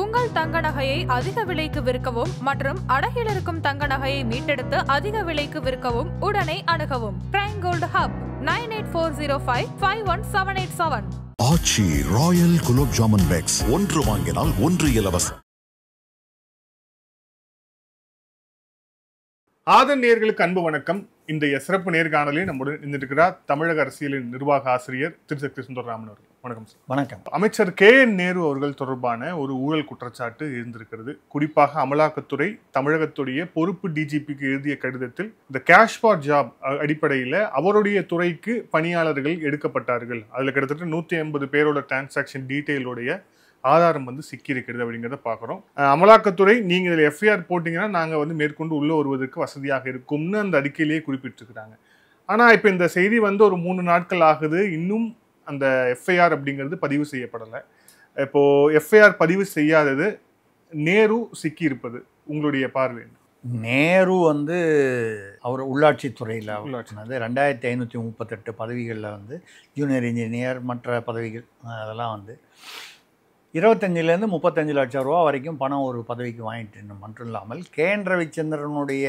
உங்கள் தங்க நகையை அதிக விலைக்கு விற்கவும் மற்றும் அடகில் இருக்கும் தங்க நகையை மீட்டெடுத்து அதிக விலைக்கு விற்கவும் உடனே அணுகவும். Prime gold hub 9840551787. Aachi royal gulab jamun packs, ஒன்று வாங்கினால் ஒன்று இலவசம். ஆதன் நேயர்களுக்கு அன்பு வணக்கம். இன்றைய சிறப்பு நேர்காணலில் நம்முடன் இருந்திருக்கிறார் தமிழக அரசியலின் நிர்வாக ஆசிரியர் திரு சக்தி சுந்தரராமன் அவர்கள். வணக்கம் சார். வணக்கம். அமைச்சர் KN நேரு அவர்கள் தொடர்பான ஒரு ஊழல் குற்றச்சாட்டு இருந்திருக்கிறது. குறிப்பாக அமலாக்கத்துறை தமிழகத்துடைய பொறுப்பு டிஜிபிக்கு எழுதிய கடிதத்தில் இந்த கேஷ் ஃபார் ஜாப் அடிப்படையில் அவருடைய துறைக்கு பணியாளர்கள் எடுக்கப்பட்டார்கள், அதுல கிட்டத்தட்ட 150 பேரோட டிரான்சாக்ஷன் டீட்டெயிலோடைய ஆதாரம் சிக்கி இருக்கிறது அப்படிங்கிறத பார்க்குறோம். அமலாக்கத்துறை நீங்க இதில் எஃப்ஐஆர் போட்டிங்கன்னா நாங்கள் மேற்கொண்டு உள்ள வருவதற்கு வசதியாக இருக்கும்னு அந்த அறிக்கையிலேயே குறிப்பிட்டிருக்கிறாங்க. ஆனால் இப்போ இந்த செய்தி ஒரு 3 நாட்கள் ஆகுது, இன்னும் அந்த எஃப்ஐஆர் அப்படிங்கிறது பதிவு செய்யப்படலை. இப்போ எஃப்ஐஆர் பதிவு செய்யாதது, நேரு சிக்கி இருப்பது உங்களுடைய பார்வை? நேரு அவர் உள்ளாட்சித்துறையில் 2538 பதவிகளில் ஜூனியர் இன்ஜினியர் மற்ற பதவிகள் அதெல்லாம் 25 35 லட்சம் ரூபா வரைக்கும் பணம் ஒரு பதவிக்கு வாங்கிட்டு மட்டும் இல்லாமல் KN ரவிச்சந்திரனுடைய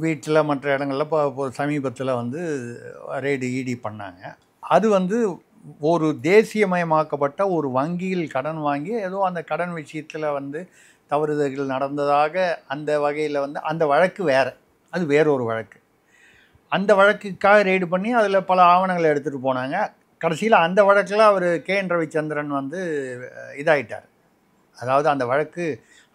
வீட்டில் மற்ற இடங்களில் இப்போ சமீபத்தில் ரெய்டு இடி பண்ணாங்க. அது ஒரு தேசியமயமாக்கப்பட்ட ஒரு வங்கியில் கடன் வாங்கி ஏதோ அந்த கடன் விஷயத்தில் தவறுதல்கள் நடந்ததாக அந்த வகையில் அந்த வழக்கு வேறு, அது வேறொரு வழக்கு. அந்த வழக்குக்காக ரெய்டு பண்ணி அதில் பல ஆவணங்களை எடுத்துகிட்டு போனாங்க. கடைசியில் அந்த வழக்கில் அவர் KN ரவிச்சந்திரன் இதாயிட்டார். அதாவது அந்த வழக்கு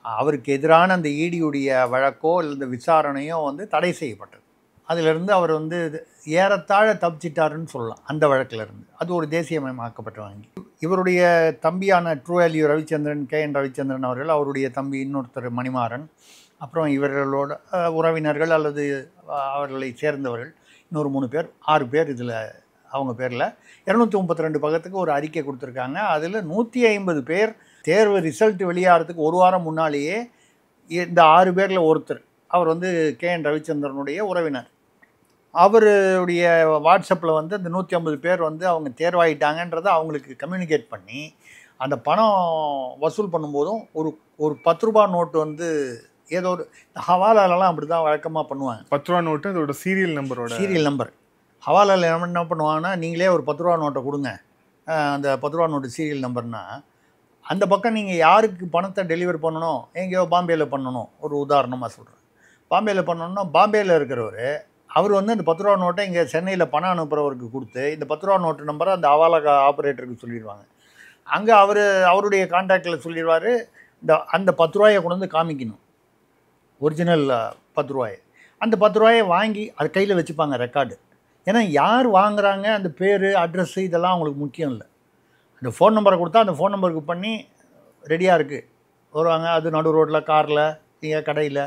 அவருக்கு எதிரான அந்த ஈடியுடைய வழக்கோ இல்லை விசாரணையோ தடை செய்யப்பட்டது. அதிலிருந்து அவர் ஏறத்தாழ தப்பிச்சிட்டாருன்னு சொல்லலாம் அந்த வழக்கிலிருந்து. அது ஒரு தேசியமயமாக்கப்பட்ட வங்கி. இவருடைய தம்பியான true value Ravichandran, KN Ravichandran அவர்கள், அவருடைய தம்பி இன்னொருத்தர் மணிமாறன், அப்புறம் இவர்களோட உறவினர்கள் அல்லது அவர்களை சேர்ந்தவர்கள் இன்னொரு 3 பேர், 6 பேர் இதில் அவங்க பேரில் 232 பக்கத்துக்கு ஒரு அறிக்கை கொடுத்துருக்காங்க. அதில் 150 பேர் தேர்வு ரிசல்ட் வெளியாகிறதுக்கு ஒரு வாரம் முன்னாலேயே இந்த 6 பேரில் ஒருத்தர் அவர் KN ரவிச்சந்திரனுடைய உறவினர். அவருடைய வாட்ஸ்அப்பில் அந்த 150 பேர் அவங்க தேர்வாயிட்டாங்கன்றதை அவங்களுக்கு கம்யூனிகேட் பண்ணி அந்த பணம் வசூல் பண்ணும்போதும் ஒரு 10 ரூபா நோட்டு ஏதோ ஒரு ஹவாலாலெலாம் அப்படி தான் வழக்கமாக பண்ணுவாங்க. 10 ரூபா நோட்டு அதோட சீரியல் நம்பர் ஹவாலாவில் என்ன பண்ணுவாங்கன்னா, நீங்களே ஒரு 10 ரூபா நோட்டை கொடுங்க, அந்த 10 ரூபா நோட்டு சீரியல் நம்பர்னா அந்த பக்கம் நீங்கள் யாருக்கு பணத்தை டெலிவர் பண்ணணும், எங்கேயோ பாம்பேயில் பண்ணணும், ஒரு உதாரணமாக சொல்கிறேன். பாம்பேயில் பண்ணணும்னா பாம்பேயில் இருக்கிறவர் அவர் அந்த 10 ரூபா நோட்டை இங்கே சென்னையில் பணம் அனுப்புகிறவருக்கு கொடுத்து இந்த 10 ரூபா நோட்டு நம்பரை அந்த ஹவாலா ஆப்ரேட்டருக்கு சொல்லிடுவாங்க. அங்கே அவருடைய கான்டாக்டில் சொல்லிடுவார், அந்த 10 ரூபாயை கொண்டு காமிக்கணும், ஒரிஜினல் 10 ரூபாயை. அந்த 10 ரூபாயை வாங்கி அது கையில் வச்சுப்பாங்க ரெக்கார்டு. ஏன்னா யார் வாங்குகிறாங்க, அந்த பேர் அட்ரஸ்ஸு இதெல்லாம் அவங்களுக்கு முக்கியம் இல்லை. அந்த ஃபோன் நம்பரை கொடுத்தா அந்த ஃபோன் நம்பருக்கு பண்ணி ரெடியாக இருக்குது வருவாங்க. அது நடு ரோட்டில், காரில், இங்கே கடையில்.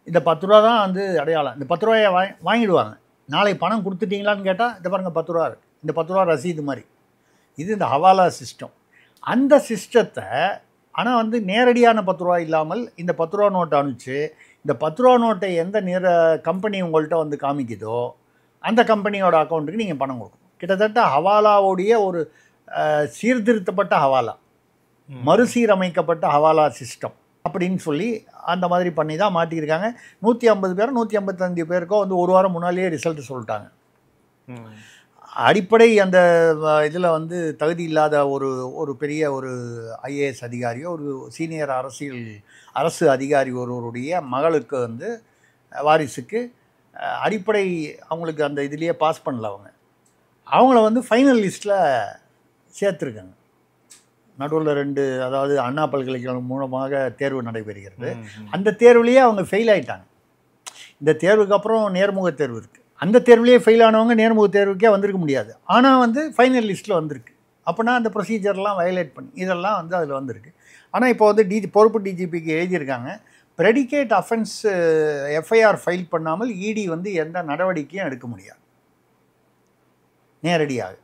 இந்த 10 ரூபா தான் அடையாளம். இந்த 10 ரூபாயை வாங்கிடுவாங்க. நாளைக்கு பணம் கொடுத்துட்டிங்களான்னு கேட்டால் இந்த பாருங்கள் 10 ரூபா இருக்குது, இந்த 10 ரூபா ரசீது மாதிரி. இது இந்த ஹவாலா சிஸ்டம். அந்த சிஸ்டத்தை ஆனால் நேரடியான 10 ரூபா இல்லாமல் இந்த 10 ரூபா நோட்டை அனுப்பிச்சு இந்த 10 ரூபா நோட்டை எந்த கம்பெனி உங்கள்கிட்ட காமிக்குதோ அந்த கம்பெனியோட அக்கௌண்ட்டுக்கு நீங்கள் பணம் கொடுக்கணும். கிட்டத்தட்ட ஹவாலாவுடைய ஒரு சீர்திருத்தப்பட்ட ஹவாலா, மறுசீரமைக்கப்பட்ட ஹவாலா சிஸ்டம் அப்படின்னு சொல்லி அந்த மாதிரி பண்ணி தான் மாட்டியிருக்காங்க. 150 பேர் 155 பேருக்கோ ஒரு வாரம் முன்னாலேயே ரிசல்ட் சொல்லிட்டாங்க. அடிப்படை அந்த இதில் தகுதி இல்லாத ஒரு பெரிய ஒரு IAS அதிகாரியோ ஒரு சீனியர் அரசு அதிகாரி ஒருவருடைய மகளுக்கு வாரிசுக்கு அடிப்படை அவங்களுக்கு அந்த இதுலேயே பாஸ் பண்ணல. அவங்கள ஃபைனல் லிஸ்ட்டில் சேர்த்துருக்காங்க. நடுவில் 2, அதாவது அண்ணா பல்கலைக்கழகம் மூலமாக தேர்வு நடைபெறுகிறது. அந்த தேர்வுலேயே அவங்க ஃபெயில் ஆகிட்டாங்க. இந்த தேர்வுக்கு அப்புறம் நேர்முக தேர்வு இருக்குது. அந்த தேர்வுலேயே ஃபெயில் ஆனவங்க நேர்முக தேர்வுக்கே வந்திருக்க முடியாது. ஆனால் ஃபைனல் லிஸ்ட்டில் வந்திருக்கு. அப்போனா அந்த ப்ரொசீஜர்லாம் வயலேட் பண்ணி இதெல்லாம் அதில் வந்திருக்கு. ஆனால் இப்போ பொறுப்பு டிஜிபிக்கு எழுதியிருக்காங்க, ப்ரெடிகேட் அஃபென்ஸ் எஃப்ஐஆர் ஃபைல் பண்ணாமல் இடி எந்த நடவடிக்கையும் எடுக்க முடியாது. நேரடியாக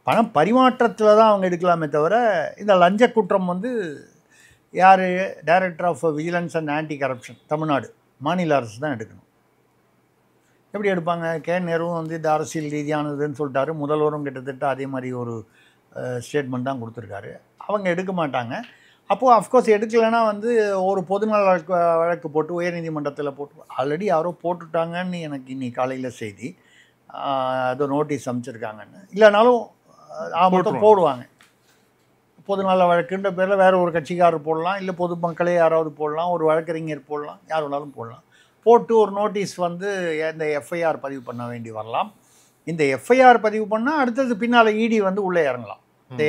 பணம் பரிமாற்றத்தில் தான் அவங்க எடுக்கலாமே தவிர இந்த லஞ்ச குற்றம் யார், director of vigilance and anti corruption Tamil Nadu மாநில அரசு தான் எடுக்கணும். எப்படி எடுப்பாங்க? KN நேருவும் இது அரசியல் ரீதியானதுன்னு சொல்லிட்டாரு. முதல்வரும் கிட்டத்தட்ட அதே மாதிரி ஒரு ஸ்டேட்மெண்ட் தான் கொடுத்துருக்காரு. அவங்க எடுக்க மாட்டாங்க. அப்போது அஃப்கோர்ஸ் எடுக்கலைன்னா வந்து ஒரு பொதுநல வழக்கு போட்டு உயர்நீதிமன்றத்தில் போட்டு ஆல்ரெடி யாரோ போட்டுட்டாங்கன்னு எனக்கு இன்னைக்கு காலையில் செய்தி. அது நோட்டீஸ் அனுப்பிச்சிருக்காங்கன்னு. இல்லைனாலும் மொத்தம் போடுவாங்க. பொதுநல வழக்குன்ற பேரில் வேறு ஒரு கட்சிக்காரர் போடலாம், இல்லை பொதுமக்களே யாராவது போடலாம், ஒரு வழக்கறிஞர் போடலாம், யார் வேணாலும் போடலாம். போட்டு ஒரு நோட்டீஸ் வந்து இந்த எஃப்ஐஆர் பதிவு பண்ண வேண்டி வரலாம். இந்த எஃப்ஐஆர் பதிவு பண்ணால் அடுத்தது பின்னால் இடி வந்து உள்ளே இறங்கலாம். இந்த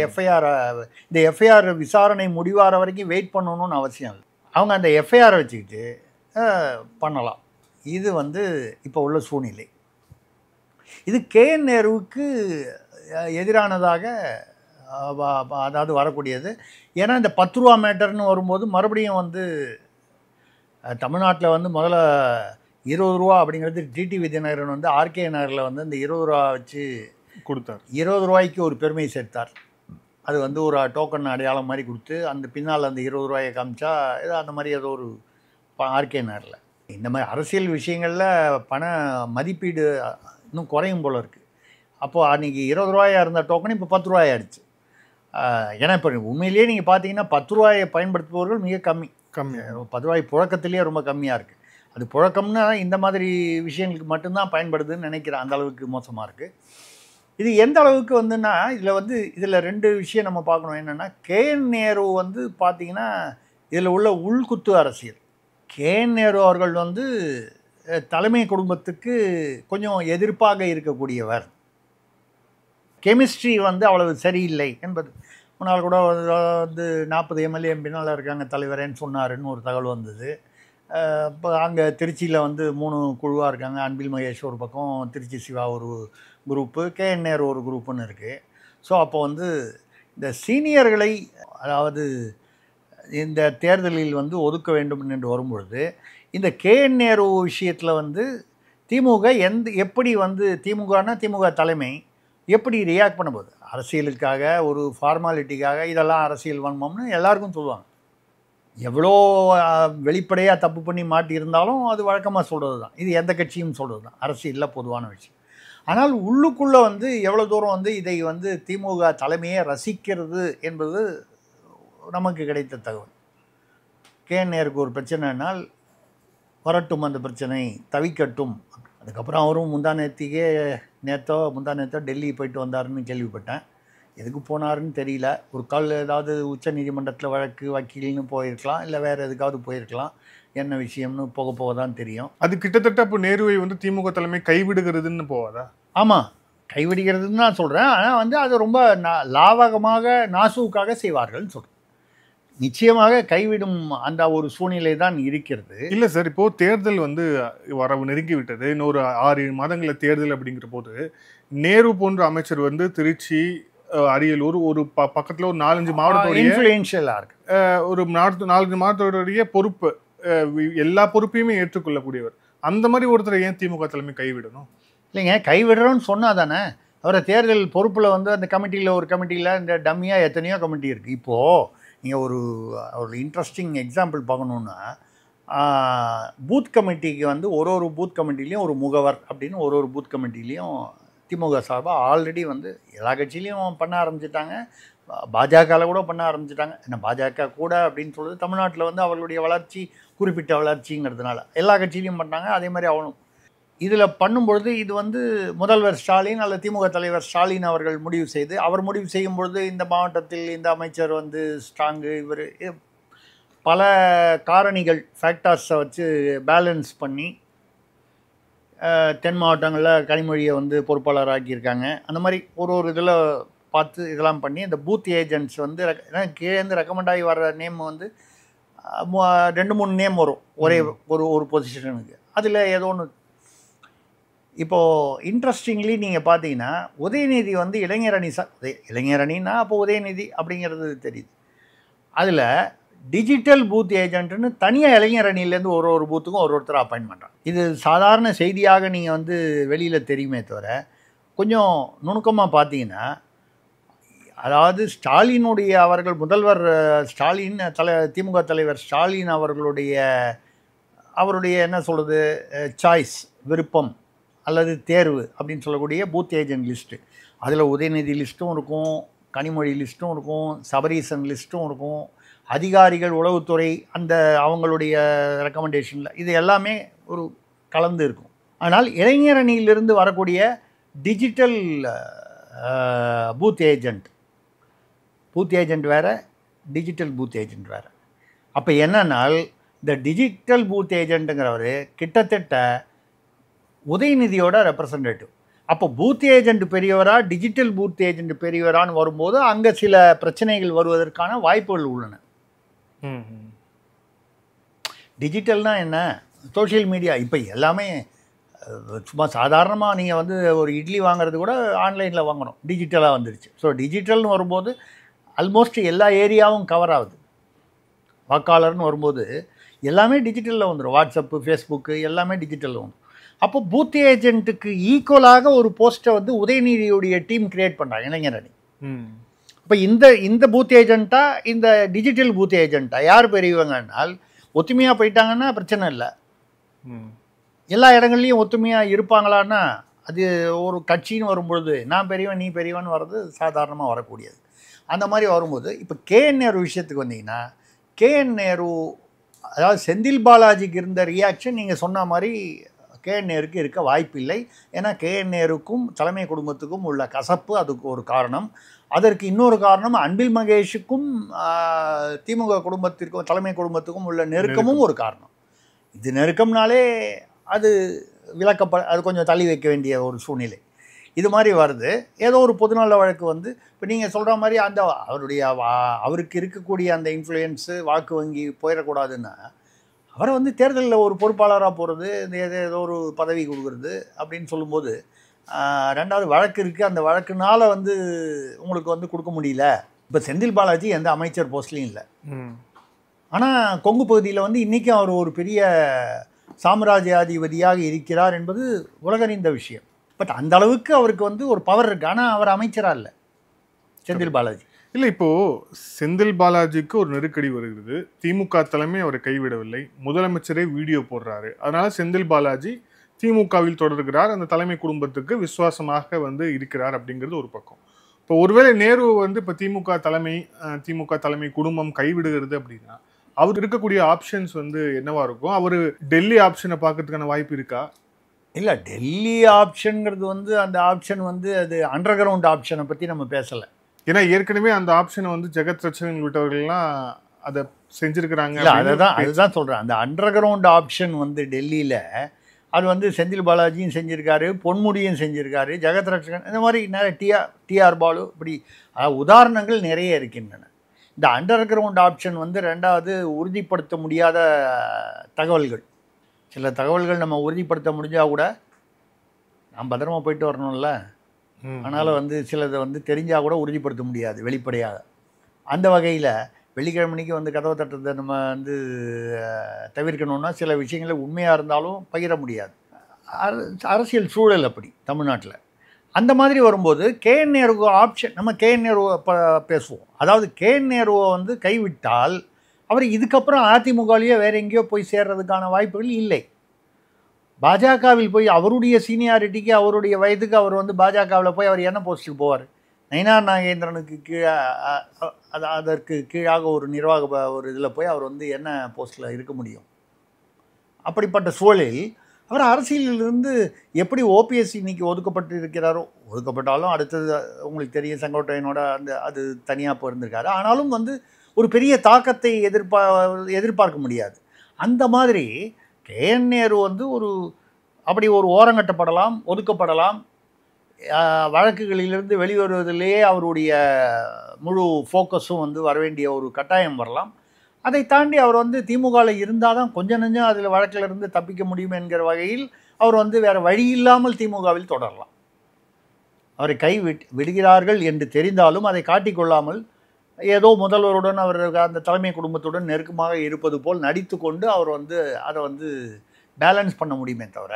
எஃப்ஐஆர் விசாரணை முடிவார வரைக்கும் வெயிட் பண்ணணும்னு அவசியம் இல்லை. அவங்க அந்த எஃப்ஐஆரை வச்சுக்கிட்டு பண்ணலாம். இது வந்து இப்போ உள்ள சூழ்நிலை. இது கேஎன் நேருவுக்கு எதிரானதாக அதாவது வரக்கூடியது. ஏன்னா இந்த 10 ரூபா மேட்டர்னு வரும்போது மறுபடியும் வந்து தமிழ்நாட்டில் வந்து முதல்ல 20 ரூபா அப்படிங்கிறது டிடிவி தினகரன் வந்து ஆர்கே நகரில் வந்து இந்த 20 ரூபா வச்சு கொடுத்தார். 20 ரூபாய்க்கு ஒரு பெருமை சேர்த்தார். அது வந்து ஒரு டோக்கன் அடையாளம் மாதிரி கொடுத்து அந்த பின்னால் அந்த 20 ரூபாயை காமிச்சா ஏதோ அந்த மாதிரி ஏதோ ஒரு ஆர்கே நகரில் இந்த மாதிரி அரசியல் விஷயங்களில் பண மதிப்பீடு இன்னும் குறையும் போல் இருக்குது. அப்போது அன்றைக்கி 20 ரூபாயாக இருந்த டோக்கன் இப்போ 10 ரூபாய் ஆயிடுச்சு. ஏன்னா இப்போ உண்மையிலேயே நீங்கள் பார்த்தீங்கன்னா 10 ரூபாயை பயன்படுத்துபவர்கள் மிக கம்மி. 10 ரூபாய் புழக்கத்திலேயே ரொம்ப கம்மியாக இருக்குது. அது புழக்கம்னா இந்த மாதிரி விஷயங்களுக்கு மட்டும்தான் பயன்படுதுன்னு நினைக்கிறேன். அந்த அளவுக்கு மோசமாக இருக்குது. இது எந்த அளவுக்கு வந்துன்னா இதில் 2 விஷயம் நம்ம பார்க்கணும். என்னென்னா கேஎன் நேரு வந்து பார்த்திங்கன்னா இதில் உள்ள உள்குத்து அரசியல். கேஎன் நேரு அவர்கள் வந்து தலைமை குடும்பத்துக்கு கொஞ்சம் எதிர்ப்பாக இருக்கக்கூடியவர். கெமிஸ்ட்ரி வந்து அவ்வளவு சரியில்லை என்பது முன்னால் கூட வந்து 40 எம்எல்ஏ பின்னால் இருக்காங்க தலைவரேன்னு சொன்னாருன்னு ஒரு தகவல் வந்தது. இப்போ அங்கே திருச்சியில் வந்து 3 குழுவாக இருக்காங்க. அன்பில் மகேஷ் ஒரு பக்கம், திருச்சி சிவா ஒரு குரூப்பு, கேஎன் நேரு ஒரு குரூப்புன்னு இருக்குது. ஸோ அப்போ வந்து இந்த சீனியர்களை அதாவது இந்த தேர்தலில் வந்து ஒதுக்க வேண்டும் என்று வரும்பொழுது இந்த கேஎன் நேரு விஷயத்தில் வந்து திமுக எப்படி வந்து திமுக தலைமை எப்படி ரியாக்ட் பண்ண போகுது? அரசியலுக்காக ஒரு ஃபார்மாலிட்டிக்காக இதெல்லாம் அரசியல் வன்மம்னு எல்லாருக்கும் சொல்லுவாங்க. எவ்வளோ வெளிப்படையாக தப்பு பண்ணி மாட்டியிருந்தாலும் அது வழக்கமாக சொல்கிறது தான். இது எந்த கட்சியும் சொல்கிறது தான், அரசியலில் பொதுவான விஷயம். ஆனால் உள்ளுக்குள்ளே வந்து எவ்வளோ தூரம் வந்து இதை வந்து திமுக தலைமையை ரசிக்கிறது என்பது நமக்கு கிடைத்த தகவல். கேஎன் நேருக்கு ஒரு பிரச்சனைனால் வரட்டும், அந்த பிரச்சனை தவிக்கட்டும். அதுக்கப்புறம் அவரும் முந்தா நேத்தோ டெல்லி போயிட்டு வந்தாருன்னு கேள்விப்பட்டேன். எதுக்கு போனாருன்னு தெரியல. ஒரு கால் ஏதாவது உச்ச நீதிமன்றத்தில் வக்கீல்னு போயிருக்கலாம், இல்லை வேறு எதுக்காவது போயிருக்கலாம். என்ன விஷயம்னு போக தான் தெரியும். அது கிட்டத்தட்ட இப்போ நேருவை வந்து திமுக தலைமை கைவிடுகிறதுன்னு போவாதா? ஆமாம், கைவிடுகிறதுன்னு நான் சொல்கிறேன். ஆனால் வந்து அது ரொம்ப லாவகமாக நாசூக்காக செய்வார்கள்னு சொல்கிறேன். நிச்சயமாக கைவிடும் அந்த ஒரு சூழ்நிலை தான் இருக்கிறது. இல்லை சார், இப்போது தேர்தல் வந்து வரவு நெருங்கி விட்டது. இன்னொரு 6-7 மாதங்களில் தேர்தல் அப்படிங்கிற போது நேரு போன்ற அமைச்சர் வந்து திருச்சி, அரியலூர் ஒரு பக்கத்தில் ஒரு 4-5 மாவட்டத்தோடைய இன்ஃப்ளூயன்ஷியலாக இருக்குது. ஒரு 4 மாவட்டத்தோடைய பொறுப்பு, எல்லா பொறுப்பையுமே ஏற்றுக்கொள்ளக்கூடியவர். அந்த மாதிரி ஒருத்தரை ஏன் திமுக தலைமை கைவிடணும்? இல்லைங்க, கைவிடுறோன்னு சொன்னால் தானே. அவரை தேர்தல் பொறுப்பில் வந்து அந்த கமிட்டியில் இந்த டம்மியாக எத்தனையோ கமிட்டி இருக்குது. இப்போது நீங்கள் ஒரு இன்ட்ரெஸ்டிங் எக்ஸாம்பிள் பார்க்கணுன்னா, பூத் கமிட்டிக்கு வந்து ஒரு பூத் கமிட்டிலையும் ஒரு முகவர் அப்படின்னு ஒரு பூத் கமிட்டிலையும் திமுக சார்பாக ஆல்ரெடி வந்து எல்லா கட்சியிலையும் பண்ண ஆரம்பிச்சிட்டாங்க. பாஜகவில் கூட பண்ண ஆரம்பிச்சிட்டாங்க. என்ன பாஜக கூட அப்படின்னு சொல்கிறது தமிழ்நாட்டில் வந்து அவர்களுடைய வளர்ச்சி குறிப்பிட்ட வளர்ச்சிங்கிறதுனால எல்லா கட்சியிலையும் பண்ணாங்க. அதே மாதிரி அவனும் இதில் பண்ணும்பொழுது இது வந்து முதல்வர் ஸ்டாலின் அல்லது திமுக தலைவர் ஸ்டாலின் அவர்கள் முடிவு செய்து, அவர் முடிவு செய்யும் பொழுது இந்த மாவட்டத்தில் இந்த அமைச்சர் வந்து ஸ்ட்ராங்கு, இவர் பல காரணிகள் ஃபேக்டர்ஸை வச்சு பேலன்ஸ் பண்ணி தென் மாவட்டங்களில் கனிமொழியை வந்து பொறுப்பாளர் ஆக்கியிருக்காங்க. அந்த மாதிரி ஒரு இதில் பார்த்து இதெல்லாம் பண்ணி இந்த பூத் ஏஜென்ட்ஸ் வந்து கீழேருந்து ரெக்கமெண்ட் ஆகி வர்ற நேம் வந்து 2-3 நேம் வரும் ஒரே ஒரு பொசிஷனுக்கு. அதில் ஏதோ ஒன்று. இப்போது இன்ட்ரெஸ்டிங்லி நீங்கள் பார்த்தீங்கன்னா உதயநிதி வந்து இளைஞரணின்னா அப்போ உதயநிதி அப்படிங்கிறது தெரியுது. அதில் டிஜிட்டல் பூத் ஏஜென்ட்னு தனியாக இளைஞரணியிலேருந்து ஒரு பூத்துக்கும் ஒருத்தர் அப்பாயின்ட் பண்ணுறாங்க. இது சாதாரண செய்தியாக நீங்கள் வந்து வெளியில் தெரியுமே தவிர கொஞ்சம் நுணுக்கமாக பார்த்தீங்கன்னா, அதாவது ஸ்டாலினுடைய அவர்கள் முதல்வர் ஸ்டாலின் திமுக தலைவர் ஸ்டாலின் அவருடைய என்ன சொல்கிறது சாய்ஸ், விருப்பம் அல்லது தேர்வு அப்படின்னு சொல்லக்கூடிய பூத் ஏஜென்ட் லிஸ்ட்டு. அதில் உதயநிதி லிஸ்ட்டும் இருக்கும், கனிமொழி லிஸ்ட்டும் இருக்கும், சபரீசன் லிஸ்ட்டும் இருக்கும், அதிகாரிகள், உளவுத்துறை அந்த அவங்களுடைய ரெக்கமெண்டேஷனில் இது எல்லாமே ஒரு கலந்து இருக்கும். ஆனால் இளைஞர் அணியிலிருந்து வரக்கூடிய டிஜிட்டல் பூத் ஏஜெண்ட் வேறு, டிஜிட்டல் பூத் ஏஜெண்ட் வேறு. அப்போ என்னன்னால் இந்த டிஜிட்டல் பூத் ஏஜெண்ட்டுங்கிறவர் கிட்டத்தட்ட உதயநிதியோட ரெப்ரசன்டேட்டிவ். அப்போ பூத் ஏஜெண்ட் பெரியவரா, டிஜிட்டல் பூத் ஏஜெண்ட் பெரியவரான்னு வரும்போது அங்கே சில பிரச்சனைகள் வருவதற்கான வாய்ப்புகள் உள்ளன. டிஜிட்டல்னால் என்ன? Social media. இப்போ எல்லாமே சும்மா சாதாரணமாக நீங்கள் வந்து ஒரு இட்லி வாங்குறது கூட ஆன்லைனில் வாங்கணும், டிஜிட்டலாக வந்துருச்சு. ஸோ டிஜிட்டல்னு வரும்போது ஆல்மோஸ்ட் எல்லா ஏரியாவும் கவர் ஆகுது. வாக்காளர்னு வரும்போது எல்லாமே டிஜிட்டலில் வந்துடும். வாட்ஸ்அப்பு, ஃபேஸ்புக்கு எல்லாமே டிஜிட்டலில் வந்துடும். அப்போ பூத் ஏஜென்ட்டுக்கு ஈக்குவலாக ஒரு போஸ்ட்டை வந்து உதயநிதியுடைய டீம் கிரியேட் பண்ணுறாங்க இளைஞர் அணி. இப்போ இந்த பூத் ஏஜென்ட்டா, இந்த டிஜிட்டல் பூத் ஏஜென்ட்டா யார் பெரியவங்கன்னால் ஒத்துமையாக போயிட்டாங்கன்னா பிரச்சனை இல்லை. எல்லா இடங்கள்லையும் ஒத்துமையாக இருப்பாங்களான்னா அது ஒரு கட்சின்னு வரும்பொழுது நான் பெரியவன் நீ பெரியவன் வர்றது சாதாரணமாக வரக்கூடியது. அந்த மாதிரி வரும்போது இப்போ கேஎன் நேரு விஷயத்துக்கு வந்தீங்கன்னா, கேஎன் நேரு அதாவது செந்தில் பாலாஜிக்கு இருந்த ரியாக்ஷன் நீங்கள் சொன்ன மாதிரி கேஎன் நேருக்கு இருக்க வாய்ப்பில்லை. ஏன்னா கேஎன் நேருக்கும் தலைமை குடும்பத்துக்கும் உள்ள கசப்பு அதுக்கு ஒரு காரணம். அதற்கு இன்னொரு காரணம் அன்பில் மகேஷுக்கும் திமுக குடும்பத்திற்கும் தலைமை குடும்பத்துக்கும் உள்ள நெருக்கமும் ஒரு காரணம். இது நெருக்கம்னாலே அது அது கொஞ்சம் தள்ளி வைக்க வேண்டிய ஒரு சூழ்நிலை. இது மாதிரி வருது. ஏதோ ஒரு பொதுநல வழக்கு வந்து இப்போ நீங்கள் சொல்கிற மாதிரி அந்த அவருக்கு இருக்கக்கூடிய அந்த இன்ஃப்ளூயன்ஸு வாக்கு வங்கி போயிடக்கூடாதுன்னா அவரை வந்து தேர்தலில் ஒரு பொறுப்பாளராக போகிறது, இந்த ஏதோ ஒரு பதவி கொடுக்குறது அப்படின்னு சொல்லும்போது ரெண்டாவது வழக்கு இருக்குது. அந்த வழக்குனால வந்து உங்களுக்கு வந்து கொடுக்க முடியல. இப்போ செந்தில் பாலாஜி எந்த அமைச்சர் போஸ்ட்லையும் இல்லை. ஆனால் கொங்கு பகுதியில் வந்து இன்றைக்கும் அவர் ஒரு பெரிய சாம்ராஜ்யாதிபதியாக இருக்கிறார் என்பது உலகறிந்த விஷயம். பட் அந்த அளவுக்கு அவருக்கு வந்து ஒரு பவர் இருக்குது. ஆனால் அவர் அமைச்சராக இல்லை செந்தில் பாலாஜி. இல்லை, இப்போது செந்தில் பாலாஜிக்கு ஒரு நெருக்கடி வருகிறது. திமுக தலைமை அவரை கைவிடவில்லை, முதலமைச்சரே வீடியோ போடுறாரு. அதனால் செந்தில் பாலாஜி திமுகவில் தொடர்கிறார், அந்த தலைமை குடும்பத்துக்கு விசுவாசமாக வந்து இருக்கிறார் அப்படிங்கிறது ஒரு பக்கம். இப்போ ஒருவேளை நேரு வந்து இப்போ திமுக தலைமை குடும்பம் கைவிடுகிறது அப்படின்னா அவர் இருக்கக்கூடிய ஆப்ஷன்ஸ் வந்து என்னவா இருக்கும்? அவர் டெல்லி ஆப்ஷனை பார்க்கறதுக்கான வாய்ப்பு இருக்கா? இல்லை, டெல்லி ஆப்ஷனுங்கிறது வந்து அந்த ஆப்ஷன் வந்து அது அண்டர் கிரவுண்ட் ஆப்ஷனை பற்றி நம்ம பேசலை. ஏன்னா ஏற்கனவே அந்த ஆப்ஷனை வந்து ஜெகத் ரட்சகன் விட்டவர்கள்லாம் அதை செஞ்சுருக்கிறாங்க. அதுதான் சொல்கிறேன். அந்த அண்டர் கிரவுண்ட் ஆப்ஷன் வந்து டெல்லியில் அது வந்து செந்தில் பாலாஜியும் செஞ்சுருக்காரு, பொன்முடியும் செஞ்சுருக்காரு, ஜெகத் ரட்சகன், இந்த மாதிரி நிறைய டிஆர் பாலு, இப்படி உதாரணங்கள் நிறைய இருக்கின்றன. இந்த அண்டர் கிரவுண்ட் ஆப்ஷன் வந்து ரெண்டாவது உறுதிப்படுத்த முடியாத தகவல்கள். சில தகவல்கள் நம்ம உறுதிப்படுத்த முடிஞ்சால் கூட நாம் பத்திரமா போயிட்டு வரணும்ல. அதனால் வந்து சிலதை வந்து தெரிஞ்சால் கூட உறுதிப்படுத்த முடியாது வெளிப்படையாக. அந்த வகையில் வெள்ளிக்கிழமைக்கு வந்து கதவை தட்டுறதை நம்ம வந்து தவிர்க்கணும்னா சில விஷயங்களை உண்மையாக இருந்தாலும் பகிர முடியாது. அரசியல் சூழல் அப்படி தமிழ்நாட்டில். அந்த மாதிரி வரும்போது கேஎன் நேருவோ ஆப்ஷன், நம்ம கேஎன் நேருவை பேசுவோம். அதாவது கேஎன் நேருவை வந்து கைவிட்டால் அவர் இதுக்கப்புறம் அதிமுகவிலேயே வேறு எங்கேயோ போய் சேர்றதுக்கான வாய்ப்புகள் இல்லை. பாஜகவில் போய் அவருடைய சீனியாரிட்டிக்கு அவருடைய வயதுக்கு அவர் வந்து பாஜகவில் போய் அவர் என்ன போஸ்ட்டுக்கு போவார்? நயினார் நாகேந்திரனுக்கு கீழே அதற்கு கீழாக ஒரு நிர்வாக ஒரு இதில் போய் அவர் வந்து என்ன போஸ்ட்டில் இருக்க முடியும்? அப்படிப்பட்ட சூழலில் அவர் அரசியலிலிருந்து எப்படி ஓபிஎஸ் இன்னைக்கு ஒதுக்கப்பட்டு இருக்கிறாரோ, ஒதுக்கப்பட்டாலும் அடுத்தது உங்களுக்கு தெரியும் செங்கோட்டையனோட அது தனியாக போயிருந்திருக்காரு. ஆனாலும் வந்து ஒரு பெரிய தாக்கத்தை எதிர்பார்க்க முடியாது. அந்த மாதிரி கேஎன் நேரு வந்து அப்படி ஒரு ஓரங்கட்டப்படலாம், ஒதுக்கப்படலாம். வழக்குகளிலிருந்து வெளிவருவதிலேயே அவருடைய முழு ஃபோக்கஸும் வந்து வரவேண்டிய ஒரு கட்டாயம் வரலாம். அதை தாண்டி அவர் வந்து திமுகவில் இருந்தால் தான் கொஞ்சம் நெஞ்சம் அதில் வழக்கிலிருந்து தப்பிக்க முடியும் என்கிற வகையில் அவர் வந்து வேறு வழி இல்லாமல் திமுகவில் தொடரலாம். அவரை விடுகிறார்கள் என்று தெரிந்தாலும் அதை காட்டிக்கொள்ளாமல் ஏதோ முதல்வருடன் அவர் அந்த தலைமை குடும்பத்துடன் நெருக்கமாக இருப்பது போல் நடித்து கொண்டு அவர் வந்து அதை வந்து பேலன்ஸ் பண்ண முடியுமே தவிர,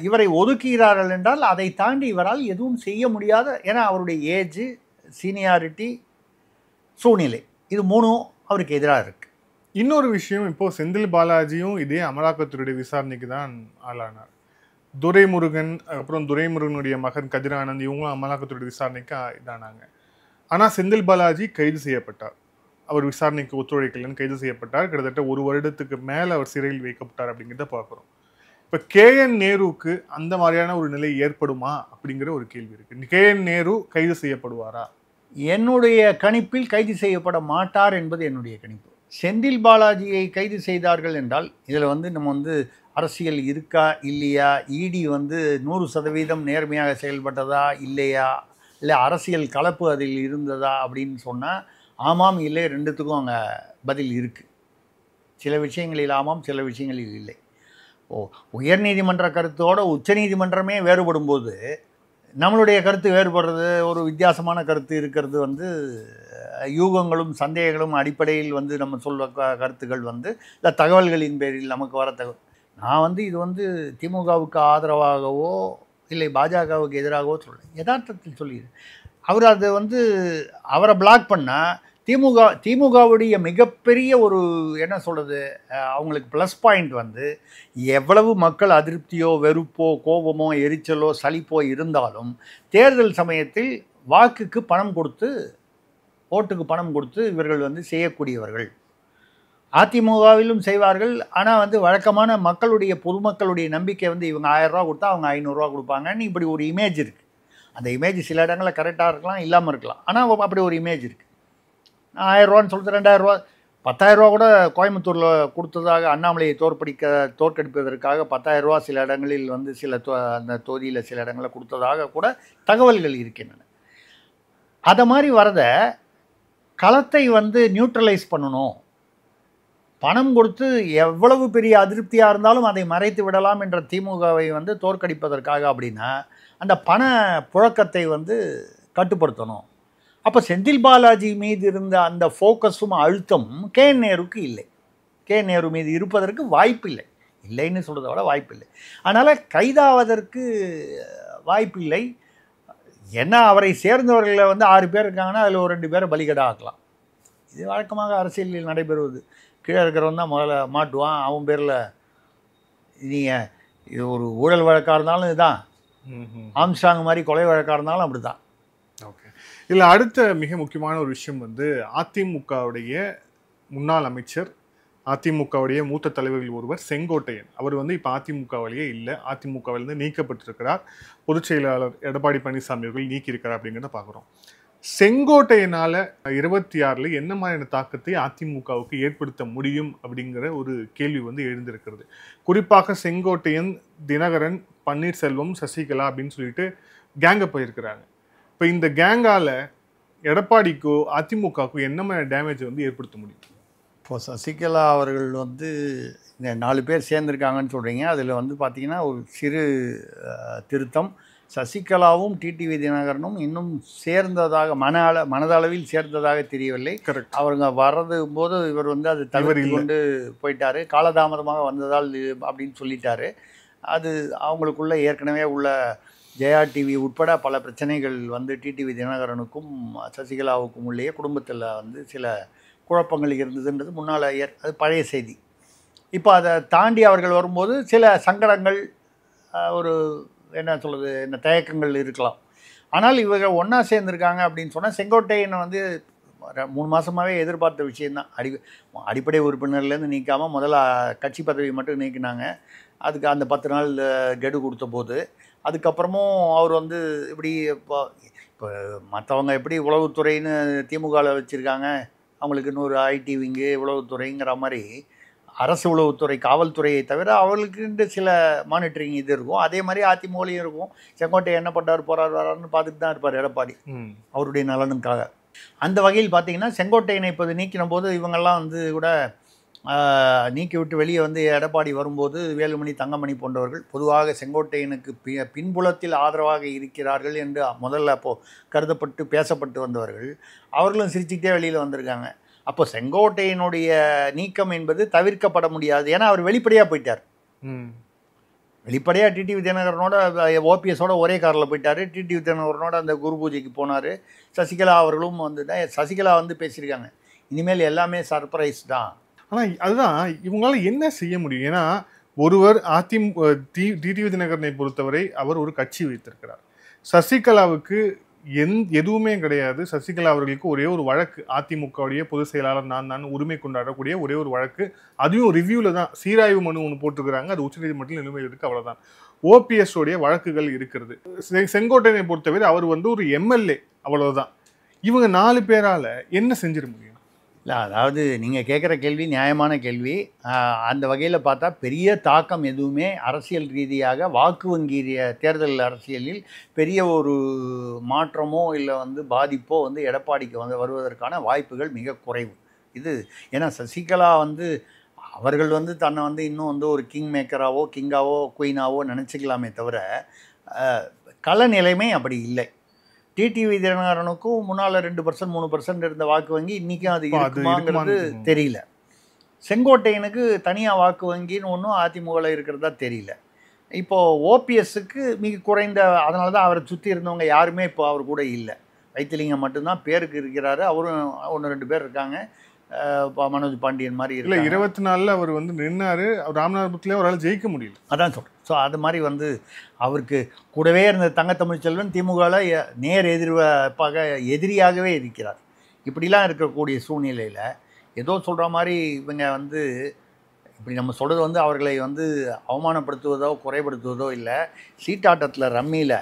இவரை ஒதுக்குகிறார்கள் என்றால் அதை தாண்டி இவரால் எதுவும் செய்ய முடியாத, ஏன்னா அவருடைய ஏஜ், சீனியாரிட்டி, சூழ்நிலை, இது மூணும் அவருக்கு எதிராக இருக்கு. இன்னொரு விஷயம், இப்போது செந்தில் பாலாஜியும் இதே அமலாக்கத்துறையுடைய விசாரணைக்கு தான் ஆளானார். துரைமுருகன், அப்புறம் துரைமுருகனுடைய மகன் கதிரானந்த், இவங்களும் அமலாக்கத்துறையுடைய விசாரணைக்கு இதானாங்க. ஆனால் செந்தில் பாலாஜி கைது செய்யப்பட்டார். அவர் விசாரணைக்கு ஒத்துழைக்கலன்னு கைது செய்யப்பட்டார். கிட்டத்தட்ட 1 வருடத்துக்கு மேல அவர் சிறையில் வைக்கப்பட்டார் அப்படிங்கிறத பார்க்குறோம். இப்ப KN நேருவுக்கு அந்த மாதிரியான ஒரு நிலை ஏற்படுமா அப்படிங்கிற ஒரு கேள்வி இருக்கு. KN நேரு கைது செய்யப்படுவாரா? என்னுடைய கணிப்பில் கைது செய்யப்பட மாட்டார் என்பது என்னுடைய கணிப்பு. செந்தில் பாலாஜியை கைது செய்தார்கள் என்றால் இதில் நம்ம அரசியல் இருக்கா இல்லையா, இடி 100% நேர்மையாக செயல்பட்டதா இல்லையா, இல்லை அரசியல் கலப்பு அதில் இருந்ததா அப்படின்னு சொன்னால் ஆமாம் இல்லை ரெண்டுத்துக்கும் அங்கே பதில் இருக்குது. சில விஷயங்களில் ஆமாம், சில விஷயங்களில் இல்லை. உயர்நீதிமன்ற கருத்தோடு உச்சநீதிமன்றமே வேறுபடும் போது நம்மளுடைய கருத்து வேறுபடுறது, ஒரு வித்தியாசமான கருத்து இருக்கிறது யூகங்களும் சந்தேகங்களும் அடிப்படையில் நம்ம சொல்ல கருத்துக்கள் இல்லை தகவல்களின் பேரில் நமக்கு வர தகவல். நான் இது திமுகவுக்கு ஆதரவாகவோ இல்லை பாஜகவுக்கு எதிராகவோ சொல்ல, யதார்த்தத்தில் சொல்லிடுறேன். அவர் அது அவரை பிளாக் பண்ணால் திமுகவுடைய மிகப்பெரிய ஒரு என்ன சொல்கிறது, அவங்களுக்கு ப்ளஸ் பாயிண்ட் எவ்வளவு மக்கள் அதிருப்தியோ வெறுப்போ கோபமோ எரிச்சலோ சலிப்போ இருந்தாலும் தேர்தல் சமயத்தில் வாக்குக்கு பணம் கொடுத்து ஓட்டுக்கு பணம் கொடுத்து இவர்கள் செய்யக்கூடியவர்கள். அதிமுகவிலும் செய்வார்கள். ஆனால் வழக்கமான மக்களுடைய பொதுமக்களுடைய நம்பிக்கை இவங்க 1000 ரூபா கொடுத்தா அவங்க 500 ரூபா கொடுப்பாங்கன்னு இப்படி ஒரு இமேஜ் இருக்குது. அந்த இமேஜ் சில இடங்களில் கரெக்டாக இருக்கலாம், இல்லாமல் இருக்கலாம். ஆனால் அப்படி ஒரு இமேஜ் இருக்குது. 1000 ரூபான்னு சொல்லிட்டு 2000 ரூபா 10,000 ரூபா கூட கோயம்புத்தூரில் கொடுத்ததாக, அண்ணாமலையை தோற்கடிப்பதற்காக 10,000 ரூபா சில இடங்களில் அந்த தொகுதியில் சில இடங்களில் கொடுத்ததாக கூட தகவல்கள் இருக்கின்றன. அதை மாதிரி வரத களத்தை நியூட்ரலைஸ் பண்ணணும், பணம் கொடுத்து எவ்வளவு பெரிய அதிருப்தியாக இருந்தாலும் அதை மறைத்து விடலாம் என்ற திமுகவை தோற்கடிப்பதற்காக அப்படின்னா அந்த பண புழக்கத்தை கட்டுப்படுத்தணும். அப்போ செந்தில் பாலாஜி மீது இருந்த அந்த ஃபோக்கஸும் அழுத்தம் KN நேருக்கு இல்லை. KN நேரு மீது இருப்பதற்கு வாய்ப்பில்லை. இல்லைன்னு சொல்கிறத விட வாய்ப்பில்லை. அதனால் கைதாவதற்கு வாய்ப்பில்லை. ஏன்னா அவரை சேர்ந்தவர்களில் 6 பேர் இருக்காங்கன்னா அதில் ஒரு 2 பேரை பலிகடா ஆக்கலாம். இது வழக்கமாக அரசியலில் நடைபெறுவது. கீழே இருக்கிறவன் தான் முதல்ல மாட்டுவான், அவன் பேரில். நீங்கள் இது ஒரு ஊழல் வழக்காக இருந்தாலும் இதுதான், ஆம்ஸ்ட்ராங் மாதிரி கொலை வழக்காக இருந்தாலும் அப்படி தான். ஓகே. இதில் அடுத்த மிக முக்கியமான ஒரு விஷயம் அதிமுகவுடைய முன்னாள் அமைச்சர், அதிமுகவுடைய மூத்த தலைவர்கள் ஒருவர் செங்கோட்டையன். அவர் இப்போ அதிமுகவிலேயே இல்லை, அதிமுகவிலிருந்து நீக்கப்பட்டிருக்கிறார். பொதுச் செயலாளர் எடப்பாடி பழனிசாமி அவர்கள் நீக்கியிருக்கிறார் அப்படிங்கிறத பார்க்குறோம். செங்கோட்டையனால 26ல் என்ன மாதிரியான தாக்கத்தை அதிமுகவுக்கு ஏற்படுத்த முடியும் அப்படிங்கிற ஒரு கேள்வி எழுந்திருக்கிறது. குறிப்பாக செங்கோட்டையன், தினகரன், பன்னீர்செல்வம், சசிகலா அப்படின்னு சொல்லிட்டு கேங்க போயிருக்கிறாங்க. இப்போ இந்த கேங்கால எடப்பாடிக்கோ அதிமுகவுக்கோ என்ன மாதிரி டேமேஜ் ஏற்படுத்த முடியும்? இப்போ சசிகலா அவர்கள் இந்த 4 பேர் சேர்ந்துருக்காங்கன்னு சொல்கிறீங்க. அதில் பார்த்தீங்கன்னா ஒரு சிறு திருத்தம். சசிகலாவும் டிடிவி தினகரனும் இன்னும் சேர்ந்ததாக மனதளவில் சேர்ந்ததாக தெரியவில்லை. அவங்க வர்றது போது இவர் அது தவறி கொண்டு போயிட்டார், காலதாமதமாக வந்ததால் அப்படின்னு சொல்லிட்டாரு. அது அவங்களுக்குள்ள ஏற்கனவே உள்ள ஜெயா டிவி உட்பட பல பிரச்சனைகள் டிடிவி தினகரனுக்கும் சசிகலாவுக்கும் உள்ளேயே குடும்பத்தில் சில குழப்பங்கள் இருந்ததுன்றது முன்னால் அது பழைய செய்தி. இப்போ அதை தாண்டி அவர்கள் வரும்போது சில சங்கடங்கள், ஒரு என்ன சொல்கிறது, என்ன தயக்கங்கள் இருக்கலாம். ஆனால் இவங்க ஒன்றா சேர்ந்துருக்காங்க அப்படின்னு சொன்னால் செங்கோட்டையனை 3 மாதமாகவே எதிர்பார்த்த விஷயந்தான். அடிப்படை உறுப்பினர்லேருந்து நீக்காமல் முதல்ல கட்சி பதவி மட்டும் நீக்கினாங்க. அதுக்கு அந்த 10 நாள் கெடு கொடுத்த போது அதுக்கப்புறமும் அவர் இப்படி இப்போ மற்றவங்க எப்படி உளவுத்துறைன்னு திமுகவில் வச்சுருக்காங்க, அவங்களுக்கு இன்னொரு ஐடி விங்கு உளவுத்துறைங்கிற மாதிரி அரசு உளவுத்துறை காவல்துறையை தவிர அவர்களுக்கு சில மானிட்டரிங் இது இருக்கும். அதே மாதிரி அதிமுகலையும் இருக்கும். செங்கோட்டை என்ன பண்ணார் போகிறார் வராருன்னு பார்த்துட்டு தான் இருப்பார் எடப்பாடி, அவருடைய நலனுக்காக. அந்த வகையில் பார்த்தீங்கன்னா செங்கோட்டையனை இப்போது நீக்கின போது இவங்கெல்லாம் கூட நீக்கி விட்டு வெளியே எடப்பாடி வரும்போது வேலுமணி, தங்கமணி போன்றவர்கள் பொதுவாக செங்கோட்டையனுக்கு பின்புலத்தில் ஆதரவாக இருக்கிறார்கள் என்று முதல்ல அப்போது கருதப்பட்டு பேசப்பட்டு வந்தவர்கள் அவர்களும் சிரிச்சுக்கிட்டே வெளியில் வந்திருக்காங்க. அப்போ செங்கோட்டையனுடைய நீக்கம் என்பது தவிர்க்கப்பட முடியாது. ஏன்னா அவர் வெளிப்படையாக போயிட்டார். வெளிப்படையாக டிடிவி தினகரனோட ஓபிஎஸோட ஒரே காரில் போயிட்டார். டிடிவி தினகரனோட அந்த குரு பூஜைக்கு போனார். சசிகலா அவர்களும் சசிகலா பேசியிருக்காங்க, இனிமேல் எல்லாமே சர்ப்ரைஸ் தான். ஆனால் அதுதான் இவங்களால என்ன செய்ய முடியும்? ஏன்னா ஒருவர் டிடிவி தினகரனை பொறுத்தவரை அவர் ஒரு கட்சி வைத்திருக்கிறார். சசிகலாவுக்கு எதுவுமே கிடையாது. சசிகலா அவர்களுக்கு ஒரே ஒரு வழக்கு, அதிமுகவுடைய பொதுச் செயலாளர் நான் தான் உரிமை கொண்டாடக்கூடிய ஒரே ஒரு வழக்கு. அதையும் ரிவ்யூல தான் சீராய்வு மனு ஒன்று போட்டிருக்கிறாங்க. அது உச்சநீதிமன்றத்தில் நிலுவையில் இருக்கு, அவ்வளவுதான். ஓபிஎஸ் உடைய வழக்குகள் இருக்கிறது. செங்கோட்டையனை பொறுத்தவரை அவர் ஒரு எம்எல்ஏ, அவ்வளவுதான். இவங்க 4 பேரால என்ன செஞ்சிட முடியும்? இல்லை, அதாவது நீங்கள் கேட்குற கேள்வி நியாயமான கேள்வி. அந்த வகையில் பார்த்தா பெரிய தாக்கம் எதுவுமே அரசியல் ரீதியாக வாக்கு வங்கி தேர்தல் அரசியலில் பெரிய ஒரு மாற்றமோ இல்லை பாதிப்போ எடப்பாடிக்கு வருவதற்கான வாய்ப்புகள் மிக குறைவு. இது ஏன்னா சசிகலா அவர்கள் தன்னை இன்னும் ஒரு கிங் மேக்கராவோ கிங்காவோ குயினாவோ நினச்சிக்கலாமே தவிர கள நிலைமை அப்படி இல்லை. டிடிவி தினகரனுக்கும் முன்னால் 2% 3% இருந்த வாக்கு வங்கி இன்றைக்கும் அது இருக்குமாங்கிறது தெரியல. செங்கோட்டையனுக்கு தனியாக வாக்கு வங்கின்னு ஒன்றும் அதிமுகவில் இருக்கிறதா தெரியல. இப்போது ஓபிஎஸ்ஸுக்கு மிக குறைந்த, அதனால தான் அவரை சுற்றி இருந்தவங்க யாருமே இப்போ அவர் கூட இல்லை. வைத்திலிங்கம் மட்டும்தான் பேருக்கு இருக்கிறாரு. அவரும் 1-2 பேர் இருக்காங்க. மனோஜ் பாண்டியன் மாதிரி இல்லை, 24 அவர் நின்னாரு. ராமநாதபுரத்துலேயே அவரால் ஜெயிக்க முடியல. அதான் சொல்கிறேன். ஸோ அது மாதிரி அவருக்கு கூடவே இருந்த தங்கத்தமிழ்ச்செல்வன் திமுகவில் நேர் எதிரியாகவே இருக்கிறார். இப்படிலாம் இருக்கக்கூடிய சூழ்நிலையில் ஏதோ சொல்கிற மாதிரி இவங்க இப்படி நம்ம சொல்கிறது அவர்களை அவமானப்படுத்துவதோ குறைபடுத்துவதோ இல்லை. சீட்டாட்டத்தில் ரம்மியில்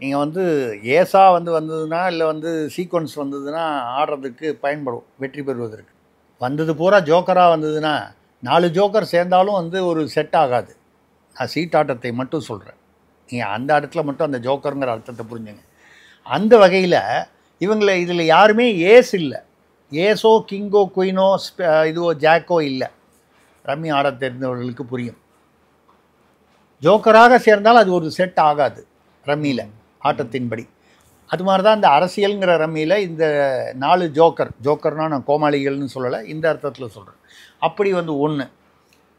நீங்கள் ஏசா வந்ததுன்னா இல்லை சீக்வன்ஸ் வந்ததுன்னா ஆடுறதுக்கு பயன்படும் வெற்றி பெறுவதற்கு. வந்தது பூரா ஜோக்கராக வந்ததுன்னா 4 ஜோக்கர் சேர்ந்தாலும் ஒரு செட் ஆகாது. நான் சீட்டாட்டத்தை மட்டும் சொல்கிறேன். நீங்கள் அந்த இடத்துல மட்டும் அந்த ஜோக்கருங்கிற அர்த்தத்தை புரிஞ்சுங்க. அந்த வகையில் இவங்களை இதில் யாருமே ஏஸ் இல்லை. ஏஸோ கிங்கோ குயினோ இதுவோ ஜாக்கோ இல்லை. ரம்மி ஆட தெரிந்தவர்களுக்கு புரியும். ஜோக்கராக சேர்ந்தால் அது ஒரு செட் ஆகாது ரம்மியில் ஆட்டத்தின்படி. அது மாதிரி தான் இந்த அரசியலுங்கிற ரம்மியில் இந்த 4 ஜோக்கர்னால் நான் கோமாளிகள்னு சொல்லலை, இந்த அர்த்தத்தில் சொல்கிறேன். அப்படி 1.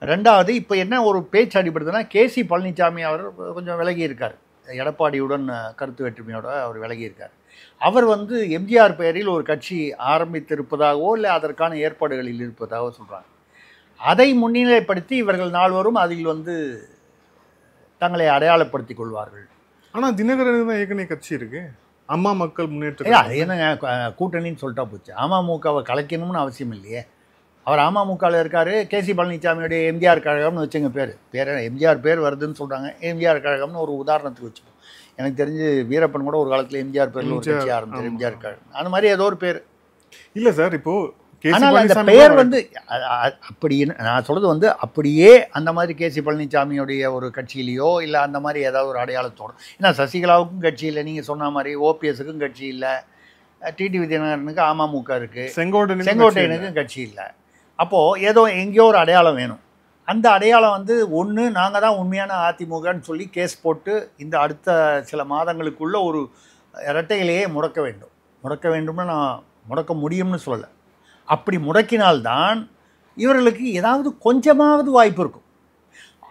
2வது இப்போ என்ன ஒரு பேச்சு அடிப்படுதுன்னா, கேசி பழனிசாமி அவர் கொஞ்சம் விலகி இருக்கார். எடப்பாடியுடன் கருத்து வேற்றுமையோட அவர் விலகி இருக்கார். அவர் எம்ஜிஆர் பெயரில் ஒரு கட்சி ஆரம்பித்திருப்பதாகவோ இல்லை அதற்கான ஏற்பாடுகளில் இருப்பதாகவோ சொல்கிறாங்க. அதை முன்னிலைப்படுத்தி இவர்கள் 4 பேரும் அதில் தங்களை அடையாளப்படுத்திக் கொள்வார்கள். ஆனால் தினகரன் தான் ஏற்கனவே கட்சி இருக்கு, அம்மா மக்கள் முன்னேற்ற. அது என்னங்க கூட்டணின்னு சொல்லிட்டா போச்சு. அமமுகவை கலைக்கணும்னு அவசியம் இல்லையே. அவர் அமமுகவில் இருக்கார். கேசி பழனிசாமியுடைய எம்ஜிஆர் கழகம்னு வச்சுங்க பேர் எம்ஜிஆர் பேர் வருதுன்னு சொல்கிறாங்க. எம்ஜிஆர் கழகம்னு ஒரு உதாரணத்துக்கு வச்சுப்போம். எனக்கு தெரிஞ்சு வீரப்பன் கூட ஒரு காலத்தில் எம்ஜிஆர் பேரில் ஒரு கட்சி ஆரம்பிச்சார், எம்ஜிஆர் கழகம். அந்த மாதிரி ஏதோ ஒரு பேர் இல்லை சார். இப்போது ஆனால் அந்த பெயர் அப்படி நான் சொல்கிறது அப்படியே அந்த மாதிரி கேசி பழனிசாமியுடைய ஒரு கட்சியிலையோ இல்லை அந்த மாதிரி ஏதாவது ஒரு அடையாளத்தோடு. ஏன்னா சசிகலாவுக்கும் கட்சி இல்லை, நீங்கள் சொன்ன மாதிரி ஓபிஎஸ்ஸுக்கும் கட்சி இல்லை, டிடிவி தினகரனுக்கு அமமுக இருக்குது, செங்கோட்டையனுக்கும் கட்சி இல்லை. அப்போது ஏதோ எங்கேயோ ஒரு அடையாளம் வேணும். அந்த அடையாளம் ஒன்று நாங்கள் தான் உண்மையான அதிமுகன்னு சொல்லி கேஸ் போட்டு இந்த அடுத்த சில மாதங்களுக்குள்ள ஒரு இரட்டையிலேயே முடக்க வேண்டும்னு நான் முடக்க முடியும்னு சொல்லலை. அப்படி முடக்கினால்தான் இவர்களுக்கு ஏதாவது கொஞ்சமாவது வாய்ப்பு இருக்கும்.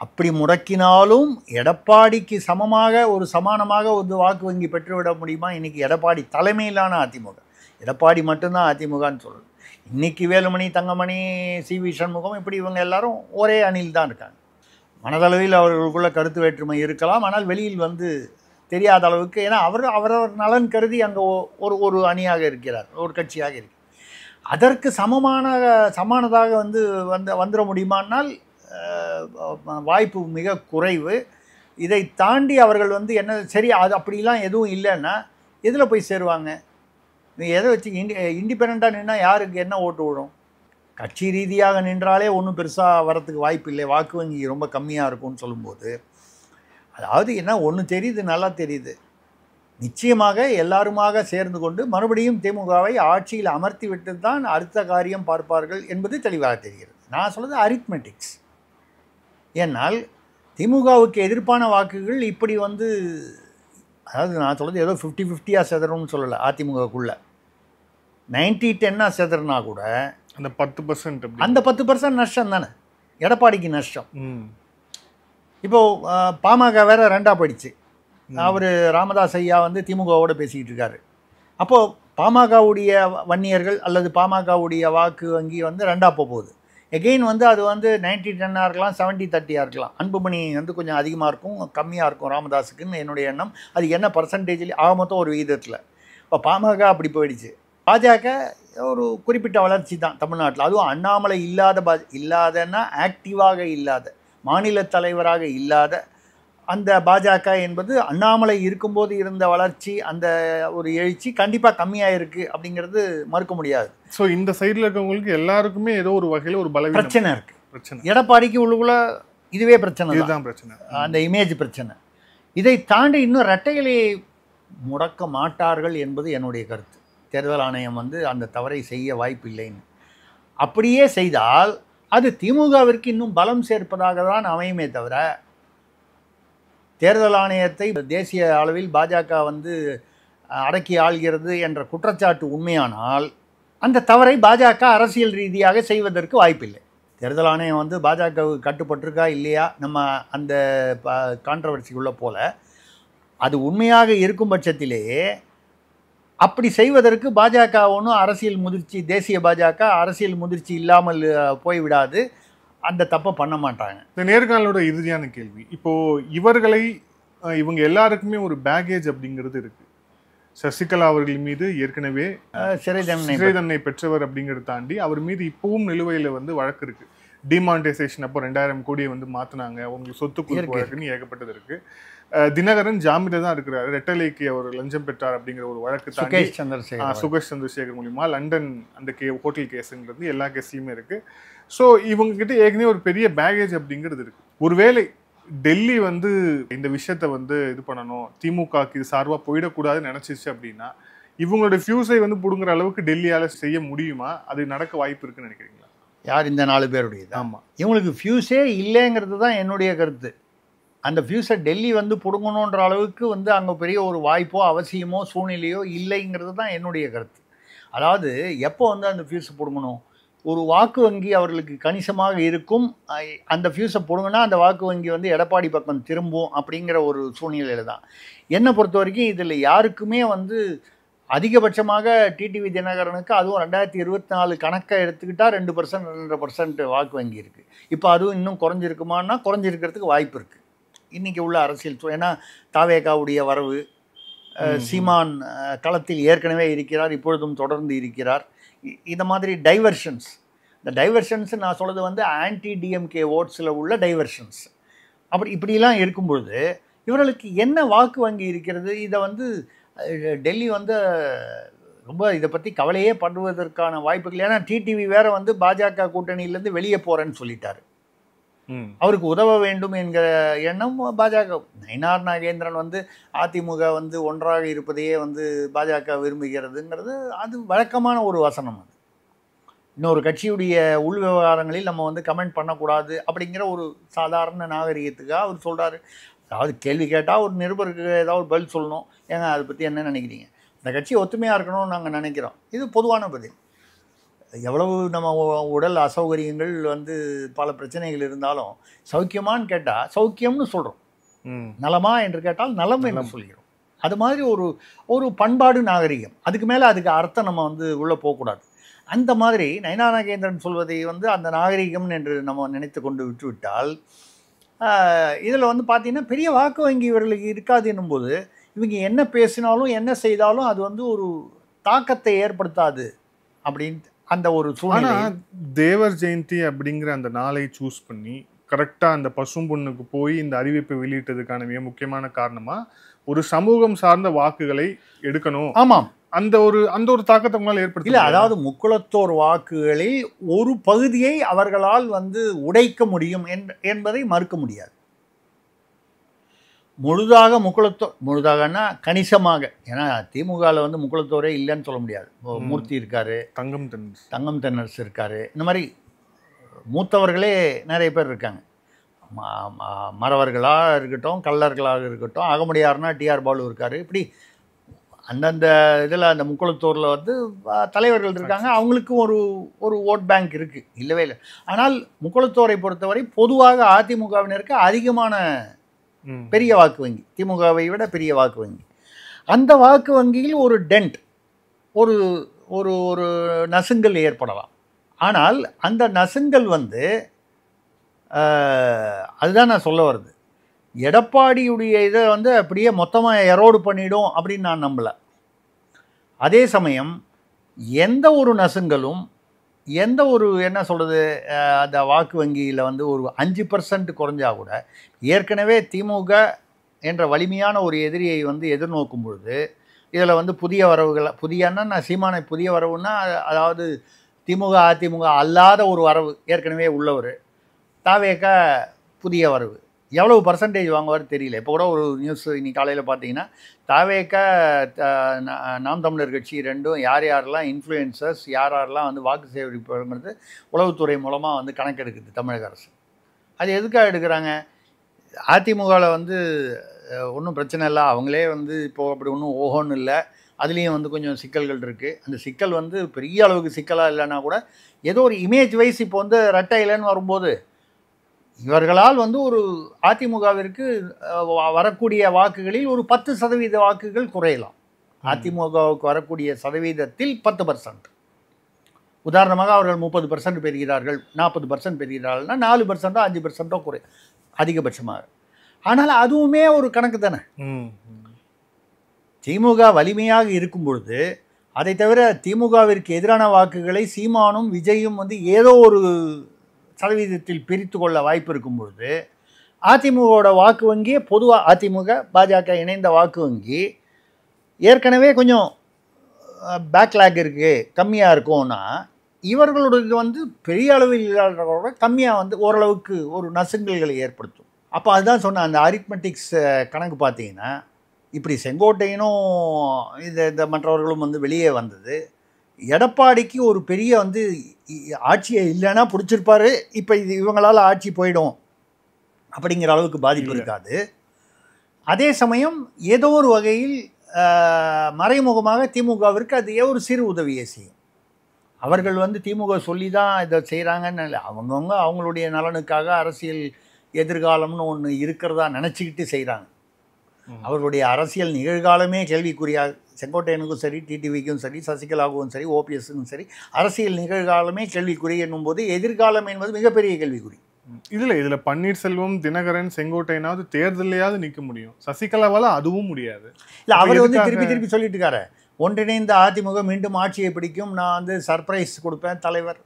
அப்படி முடக்கினாலும் எடப்பாடிக்கு சமானமாக ஒரு வாக்கு வங்கி பெற்றுவிட முடியுமா? இன்றைக்கி எடப்பாடி தலைமையிலான அதிமுக, எடப்பாடி மட்டும்தான் அதிமுகன்னு சொல்லணும். இன்றைக்கி வேலுமணி, தங்கமணி, சி.வி. சண்முகம் இப்படி இவங்க எல்லாரும் ஒரே அணியில் தான் இருக்காங்க. மனதளவில் அவர்களுக்குள்ள கருத்து வேற்றுமை இருக்கலாம், ஆனால் வெளியில் தெரியாத அளவுக்கு. ஏன்னா அவரவர் நலன் கருதி அங்கே ஒரு அணியாக இருக்கிறார், ஒரு கட்சியாக இருக்கிறார். அதற்கு சமானதாக வந்துட முடியுமானால் வாய்ப்பு மிக குறைவு. இதை தாண்டி அவர்கள் என்ன சரி அது அப்படிலாம் எதுவும் இல்லைன்னா எதில் போய் சேருவாங்க? எதை வச்சு இண்டிபெண்ட்டாக நின்னா யாருக்கு என்ன ஓட்டு விடும்? கட்சி ரீதியாக நின்றாலே ஒன்றும் பெருசாக வரத்துக்கு வாய்ப்பு இல்லை, வாக்கு வங்கி ரொம்ப கம்மியாக இருக்கும்னு சொல்லும்போது, அதாவது என்ன ஒன்று தெரியுது, நல்லா தெரியுது, நிச்சயமாக எல்லாருமாக சேர்ந்து கொண்டு மறுபடியும் திமுகவை ஆட்சியில் அமர்த்தி விட்டு தான் அடுத்த காரியம் பார்ப்பார்கள் என்பது தெளிவாக தெரிகிறது. நான் சொல்கிறது அரித்மெட்டிக்ஸ். ஏன்னால் திமுகவுக்கு எதிர்ப்பான வாக்குகள் இப்படி அதாவது நான் சொல்கிறது ஏதோ 50-50 செதறும்னு சொல்லலை. அதிமுகக்குள்ளே 90-10 செதறினா கூட அந்த 10% அந்த 10% நஷ்டம் தானே எடப்பாடிக்கு நஷ்டம். இப்போது பாமக வேற 2ஆக போயிடுச்சு. அவர் ராமதாஸ் ஐயா திமுகவோடு பேசிக்கிட்டு இருக்காரு. அப்போது பாமகவுடைய வன்னியர்கள் அல்லது பாமகவுடைய வாக்கு வங்கி 2ஆக போகுது. எகெயின் அது 90-10 இருக்கலாம், 70-30 இருக்கலாம். அன்புமணி கொஞ்சம் அதிகமாக இருக்கும், கம்மியாக இருக்கும் ராமதாஸுக்குன்னு என்னுடைய எண்ணம். அது என்ன பர்சன்டேஜில் ஆக மொத்தம் ஒரு விகிதத்தில் இப்போ பாமக அப்படி போயிடுச்சு. பாஜக ஒரு குறிப்பிட்ட வளர்ச்சி தான் தமிழ்நாட்டில். அதுவும் அண்ணாமலை இல்லாதன்னா ஆக்டிவாக இல்லாத, மாநில தலைவராக இல்லாத அந்த பாஜக என்பது அண்ணாமலை இருக்கும்போது இருந்த வளர்ச்சி, அந்த ஒரு எழுச்சி கண்டிப்பாக கம்மியாக இருக்குது அப்படிங்கிறது மறுக்க முடியாது. ஸோ இந்த சைடில் இருக்கவங்களுக்கு எல்லாருக்குமே ஏதோ ஒரு வகையில் ஒரு பலவீனம் பிரச்சனை இருக்குது. பிரச்சனை எடப்பாடிக்கு உள்ளுக்குள்ள இதுவே பிரச்சனை, இதுதான் பிரச்சனை, அந்த இமேஜ் பிரச்சனை. இதை தாண்டி இன்னும் இரட்டையிலையை முடக்க மாட்டார்கள் என்பது என்னுடைய கருத்து. தேர்தல் ஆணையம் வந்து அந்த தவறை செய்ய வாய்ப்பு இல்லைன்னு. அப்படியே செய்தால் அது திமுகவிற்கு இன்னும் பலம் சேர்ப்பதாக தான் அமையுமே தவிர, தேர்தல் ஆணையத்தை தேசிய அளவில் பாஜக வந்து அடக்கி ஆள்கிறது என்ற குற்றச்சாட்டு உண்மையானால் அந்த தவறை பாஜக அரசியல் ரீதியாக செய்வதற்கு வாய்ப்பில்லை. தேர்தல் ஆணையம் வந்து பாஜகவுக்கு கட்டுப்பட்டிருக்கா இல்லையா நம்ம அந்த கான்ட்ரவர்சிக்குள்ளே போல, அது உண்மையாக இருக்கும் பட்சத்திலேயே அப்படி செய்வதற்கு பாஜக ஒன்றும் அரசியல் முதிர்ச்சி, தேசிய பாஜக அரசியல் முதிர்ச்சி இல்லாமல் போய்விடாது, அந்த தப்பை பண்ண மாட்டாங்க. இந்த நேர்காணலோட இறுதியான கேள்வி, இப்போது இவங்க எல்லாருக்குமே ஒரு பேகேஜ் அப்படிங்கிறது இருக்குது. சசிகலா அவர்கள் மீது ஏற்கனவே சிறை தண்டனை பெற்றவர் அப்படிங்கிறத தாண்டி அவர் மீது இப்பவும் நிலுவையில் வந்து வழக்கு இருக்குது. டிமானிட்டைசேஷன் அப்போ 2000 கோடியை வந்து மாற்றினாங்க, உங்களுக்கு சொத்து குவிப்பு வழக்குன்னு ஏகப்பட்டது இருக்குது. தினகரன் ஜாமீனில் தான் இருக்கிறாரு, ரெட்டலைக்கு அவர் லஞ்சம் பெற்றார் அப்படிங்கிற ஒரு வழக்கு தாண்டி சுகேஷ் சந்திரசேகர் மூலிமா லண்டன் அந்த ஹோட்டல் கேஸுங்கிறது எல்லா கேஸ்லையுமே இருக்குது. ஸோ இவங்ககிட்ட ஏற்கனவே ஒரு பெரிய பேகேஜ் அப்படிங்கிறது இருக்குது. ஒருவேளை டெல்லி வந்து இந்த விஷயத்த வந்து இது பண்ணணும், திமுகக்கு இது சார்பாக போயிடக்கூடாதுன்னு நினச்சிச்சு அப்படின்னா இவங்களோட ஃபியூஸை வந்து பிடுங்குற அளவுக்கு டெல்லியால் செய்ய முடியுமா? அது நடக்க வாய்ப்பு இருக்குன்னு நினைக்கிறீங்களா? யார் இந்த 4 பேருடைய? ஆமாம், இவங்களுக்கு ஃபியூஸே இல்லைங்கிறது தான் என்னுடைய கருத்து. அந்த ஃபியூஸை டெல்லி வந்து பிடுங்கணுன்ற அளவுக்கு வந்து அங்கே பெரிய ஒரு வாய்ப்போ அவசியமோ சூழ்நிலையோ இல்லைங்கிறது தான் என்னுடைய கருத்து. அதாவது எப்போ வந்து அந்த ஃபியூஸை பிடுங்கணும், ஒரு வாக்கு வங்கி அவர்களுக்கு கணிசமாக இருக்கும், அந்த ஃபியூஸை போடுங்கன்னா அந்த வாக்கு வங்கி வந்து எடப்பாடி பக்கம் திரும்பும் அப்படிங்கிற ஒரு சூழ்நிலையில் தான். என்னை பொறுத்த வரைக்கும் இதில் யாருக்குமே வந்து அதிகபட்சமாக டிடிவி தினகரனுக்கு, அதுவும் 2024 கணக்கை எடுத்துக்கிட்டால் 2%, 2.5% வாக்கு வங்கி இருக்குது. இப்போ அதுவும் இன்னும் குறைஞ்சிருக்குமான்னா குறைஞ்சிருக்கிறதுக்கு வாய்ப்பு இருக்குது இன்றைக்கி உள்ள அரசியல். ஏன்னா தாவேகாவுடைய வரவு, சீமான் களத்தில் ஏற்கனவே இருக்கிறார், இப்பொழுதும் தொடர்ந்து இருக்கிறார். இந்த மாதிரி டைவர்ஷன்ஸ், இந்த டைவர்ஷன்ஸ் நான் சொல்கிறது வந்து ஆன்டி டிஎம்கே ஓட்ஸில் உள்ள டைவர்ஷன்ஸ், இப்படிலாம் இருக்கும்பொழுது இவர்களுக்கு என்ன வாக்கு வங்கி இருக்கிறது? இதை வந்து டெல்லி வந்து ரொம்ப இதை பற்றி கவலையே பண்ணுவதற்கான வாய்ப்புகள். ஏன்னா டிடிவி வேற வந்து பாஜக கூட்டணியிலேருந்து வெளியே போகிறேன்னு சொல்லிட்டாரு. அவருக்கு உதவ வேண்டும் என்கிற எண்ணம் பாஜக. நயினார் நாகேந்திரன் வந்து அதிமுக வந்து ஒன்றாக இருப்பதையே வந்து பாஜக விரும்புகிறதுங்கிறது அது வழக்கமான ஒரு வசனம். அது இன்னொரு கட்சியுடைய உள் விவகாரங்களில் நம்ம வந்து கமெண்ட் பண்ணக்கூடாது அப்படிங்கிற ஒரு சாதாரண நாகரிகத்துக்காக அவர் சொல்கிறாரு. அதாவது கேள்வி கேட்டால் ஒரு நிருபருக்கு ஏதாவது பதில் சொல்லணும், ஏங்க அதை பற்றி என்ன நினைக்கிறீங்க, இந்த கட்சி ஒத்துமையாக இருக்கணும்னு நாங்கள் நினைக்கிறோம், இது பொதுவான பதில். எவ்வளவு நம்ம உடல் அசௌகரியங்கள் வந்து பல பிரச்சனைகள் இருந்தாலும் சௌக்கியமானு கேட்டால் சௌக்கியம்னு சொல்கிறோம், நலமா என்று கேட்டால் நலம் என்று சொல்கிறோம். அது மாதிரி ஒரு பண்பாடு நாகரிகம். அதுக்கு மேலே அதுக்கு அர்த்தம் நம்ம வந்து உள்ளே போகக்கூடாது. அந்த மாதிரி நயினா நாகேந்திரன் சொல்வதை வந்து அந்த நாகரிகம் என்று நம்ம நினைத்து கொண்டு விட்டுவிட்டால் இதில் வந்து பார்த்திங்கன்னா பெரிய வாக்கு வங்கி இவர்களுக்கு இருக்காது என்னும்போது இவங்க என்ன பேசினாலும் என்ன செய்தாலும் அது வந்து ஒரு தாக்கத்தை ஏற்படுத்தாது அப்படின்ட்டு அந்த ஒரு சூழ்நிலை. தேவர் ஜெயந்தி அப்படிங்கிற அந்த நாளை சூஸ் பண்ணி கரெக்டாக அந்த பசும்பொண்ணுக்கு போய் இந்த அறிவிப்பை வெளியிட்டதுக்கான மிக முக்கியமான காரணமாக ஒரு சமூகம் சார்ந்த வாக்குகளை எடுக்கணும். ஆமாம், அந்த ஒரு தாக்கத்தை உங்களால் ஏற்படுத்த இல்லை. அதாவது முக்குளத்தோர் வாக்குகளில் ஒரு பகுதியை அவர்களால் வந்து உடைக்க முடியும் என்பதை மறுக்க முடியாது. முழுதாகனா கணிசமாக, ஏன்னா திமுகவில் வந்து முக்குளத்தோரே இல்லைன்னு சொல்ல முடியாது. மூர்த்தி இருக்காரு, தங்கம் தென்னரசு இருக்காரு, இந்த மாதிரி மூத்தவர்களே நிறைய பேர் இருக்காங்க. மறவர்களாக இருக்கட்டும், கள்ளர்களாக இருக்கட்டும், அகமுடையார்னா டிஆர் பாலு இருக்காரு. இப்படி அந்தந்த இதில் அந்த முக்குளத்தூரில் வந்து தலைவர்கள் இருக்காங்க. அவங்களுக்கு ஒரு ஓட் பேங்க் இருக்குது, இல்லவே இல்லை. ஆனால் முக்குளத்தூரை பொறுத்தவரை பொதுவாக அதிமுகவினருக்கு அதிகமான பெரிய வாக்கு வங்கி, திமுகவை விட பெரிய வாக்கு வங்கி. அந்த வாக்கு வங்கியில் ஒரு டென்ட், ஒரு ஒரு நசுங்கல் ஏற்படலாம். ஆனால் அந்த நசுங்கல் வந்து அதுதான் நான் சொல்ல வருது, எடப்பாடியுடைய இதை வந்து அப்படியே மொத்தமாக எரோடு பண்ணிடும் அப்படின்னு நான் நம்பலை. அதே சமயம் எந்த ஒரு நசுங்களும் எந்த ஒரு என்ன சொல்கிறது அந்த வாக்கு வங்கியில் வந்து ஒரு 5% குறைஞ்சா கூட ஏற்கனவே திமுக என்ற வலிமையான ஒரு எதிரியை வந்து எதிர்நோக்கும் பொழுது இதில் வந்து புதிய வரவுகள் புதியன்னா நான் சீமானை புதிய வரவுன்னா அதாவது திமுக அதிமுக அல்லாத ஒரு வரவு ஏற்கனவே உள்ளவர் தாவேக புதிய வரவு எவ்வளவு பர்சன்டேஜ் வாங்குவார் தெரியல. இப்போ கூட ஒரு நியூஸ் இன்னைக்கு காலையில் பார்த்தீங்கன்னா தாவேக நாம் தமிழர் கட்சி ரெண்டும் யார் யாரெல்லாம் இன்ஃப்ளூயன்சர்ஸ் யாரெல்லாம் வந்து வாக்கு சேகரிப்புங்கிறது உளவுத்துறை மூலமாக வந்து கணக்கெடுக்குது தமிழக அரசு. அது எதுக்காக எடுக்கிறாங்க? அதிமுகவில் வந்து ஒன்றும் பிரச்சனை இல்லை, அவங்களே வந்து இப்போது அப்படி ஒன்றும் ஓஹோன்னு இல்லை, அதுலேயும் வந்து கொஞ்சம் சிக்கல்கள் இருக்குது. அந்த சிக்கல் வந்து பெரிய அளவுக்கு சிக்கலாக இல்லைன்னா கூட ஏதோ ஒரு இமேஜ் வைஸ் இப்போ வந்து ரெட்டை இல்லைன்னு வரும்போது இவர்களால் வந்து ஒரு அதிமுகவிற்கு வரக்கூடிய வாக்குகளில் ஒரு 10% வாக்குகள் குறையலாம். அதிமுகவுக்கு வரக்கூடிய சதவீதத்தில் 10%. உதாரணமாக அவர்கள் 30% பெறுகிறார்கள், 40% பெறுகிறார்கள்னா 4% 5% குறை அதிகபட்சமாக. ஆனால் அதுவுமே ஒரு கணக்கு தானே. திமுக வலிமையாக இருக்கும் பொழுது அதை தவிர திமுகவிற்கு எதிரான வாக்குகளை சீமானும் விஜயும் வந்து ஏதோ ஒரு சதவீதத்தில் பிரித்து கொள்ள வாய்ப்பு இருக்கும் பொழுது அதிமுகவோட வாக்கு வங்கி பொதுவாக அதிமுக பாஜக இணைந்த வாக்கு வங்கி ஏற்கனவே கொஞ்சம் பேக்லாக் இருக்குது, கம்மியாக இருக்கும்னா இவர்களுடைய வந்து பெரிய அளவில் இல்லாதவரோட கம்மியாக வந்து ஓரளவுக்கு ஒரு நசுங்கல்களை ஏற்படுத்தும். அப்போ அதுதான் சொன்ன அந்த அரித்மெட்டிக்ஸ் கணக்கு பார்த்தீங்கன்னா இப்படி செங்கோட்டையனும் இந்த மற்றவர்களும் வந்து வெளியே வந்தது. எடப்பாடிக்கு ஒரு பெரிய வந்து ஆட்சியை இல்லைன்னா பிடிச்சிருப்பாரு, இப்போ இது இவங்களால் ஆட்சி போயிடும் அப்படிங்கிற அளவுக்கு பாதிப்பு இருக்காது. அதே சமயம் ஏதோ ஒரு வகையில் மறைமுகமாக திமுகவிற்கு அது ஒரு சிறு உதவியை செய்யும். அவர்கள் வந்து திமுக சொல்லி தான் இதை செய்கிறாங்கன்னு இல்லை, அவங்கவுங்க அவங்களுடைய நலனுக்காக அரசியல் எதிர்காலம்னு ஒன்று இருக்கிறதா நினச்சிக்கிட்டு செய்கிறாங்க. அவர்களுடைய அரசியல் நிகழ்காலமே கேள்விக்குறியாக செங்கோட்டையனுக்கும் சரி, டிடிவிக்கும் சரி, சசிகலாவுக்கும் சரி, ஓபிஎஸ்க்கும் சரி அரசியல் நிகழ்காலமே கேள்விக்குறி என்னும் போது எதிர்காலம் என்பது மிகப்பெரிய கேள்விக்குறி. இதில் பன்னீர்செல்வம், தினகரன், செங்கோட்டையனாவது தேர்தலையாவது நிற்க முடியும், சசிகலாவால் அதுவும் முடியாது. இல்லை, அவர் வந்து திருப்பி சொல்லிட்டு இருக்காரு ஒன்றிணைந்த அதிமுக மீண்டும் ஆட்சியை பிடிக்கும், நான் வந்து சர்ப்ரைஸ் கொடுப்பேன் தலைவர்.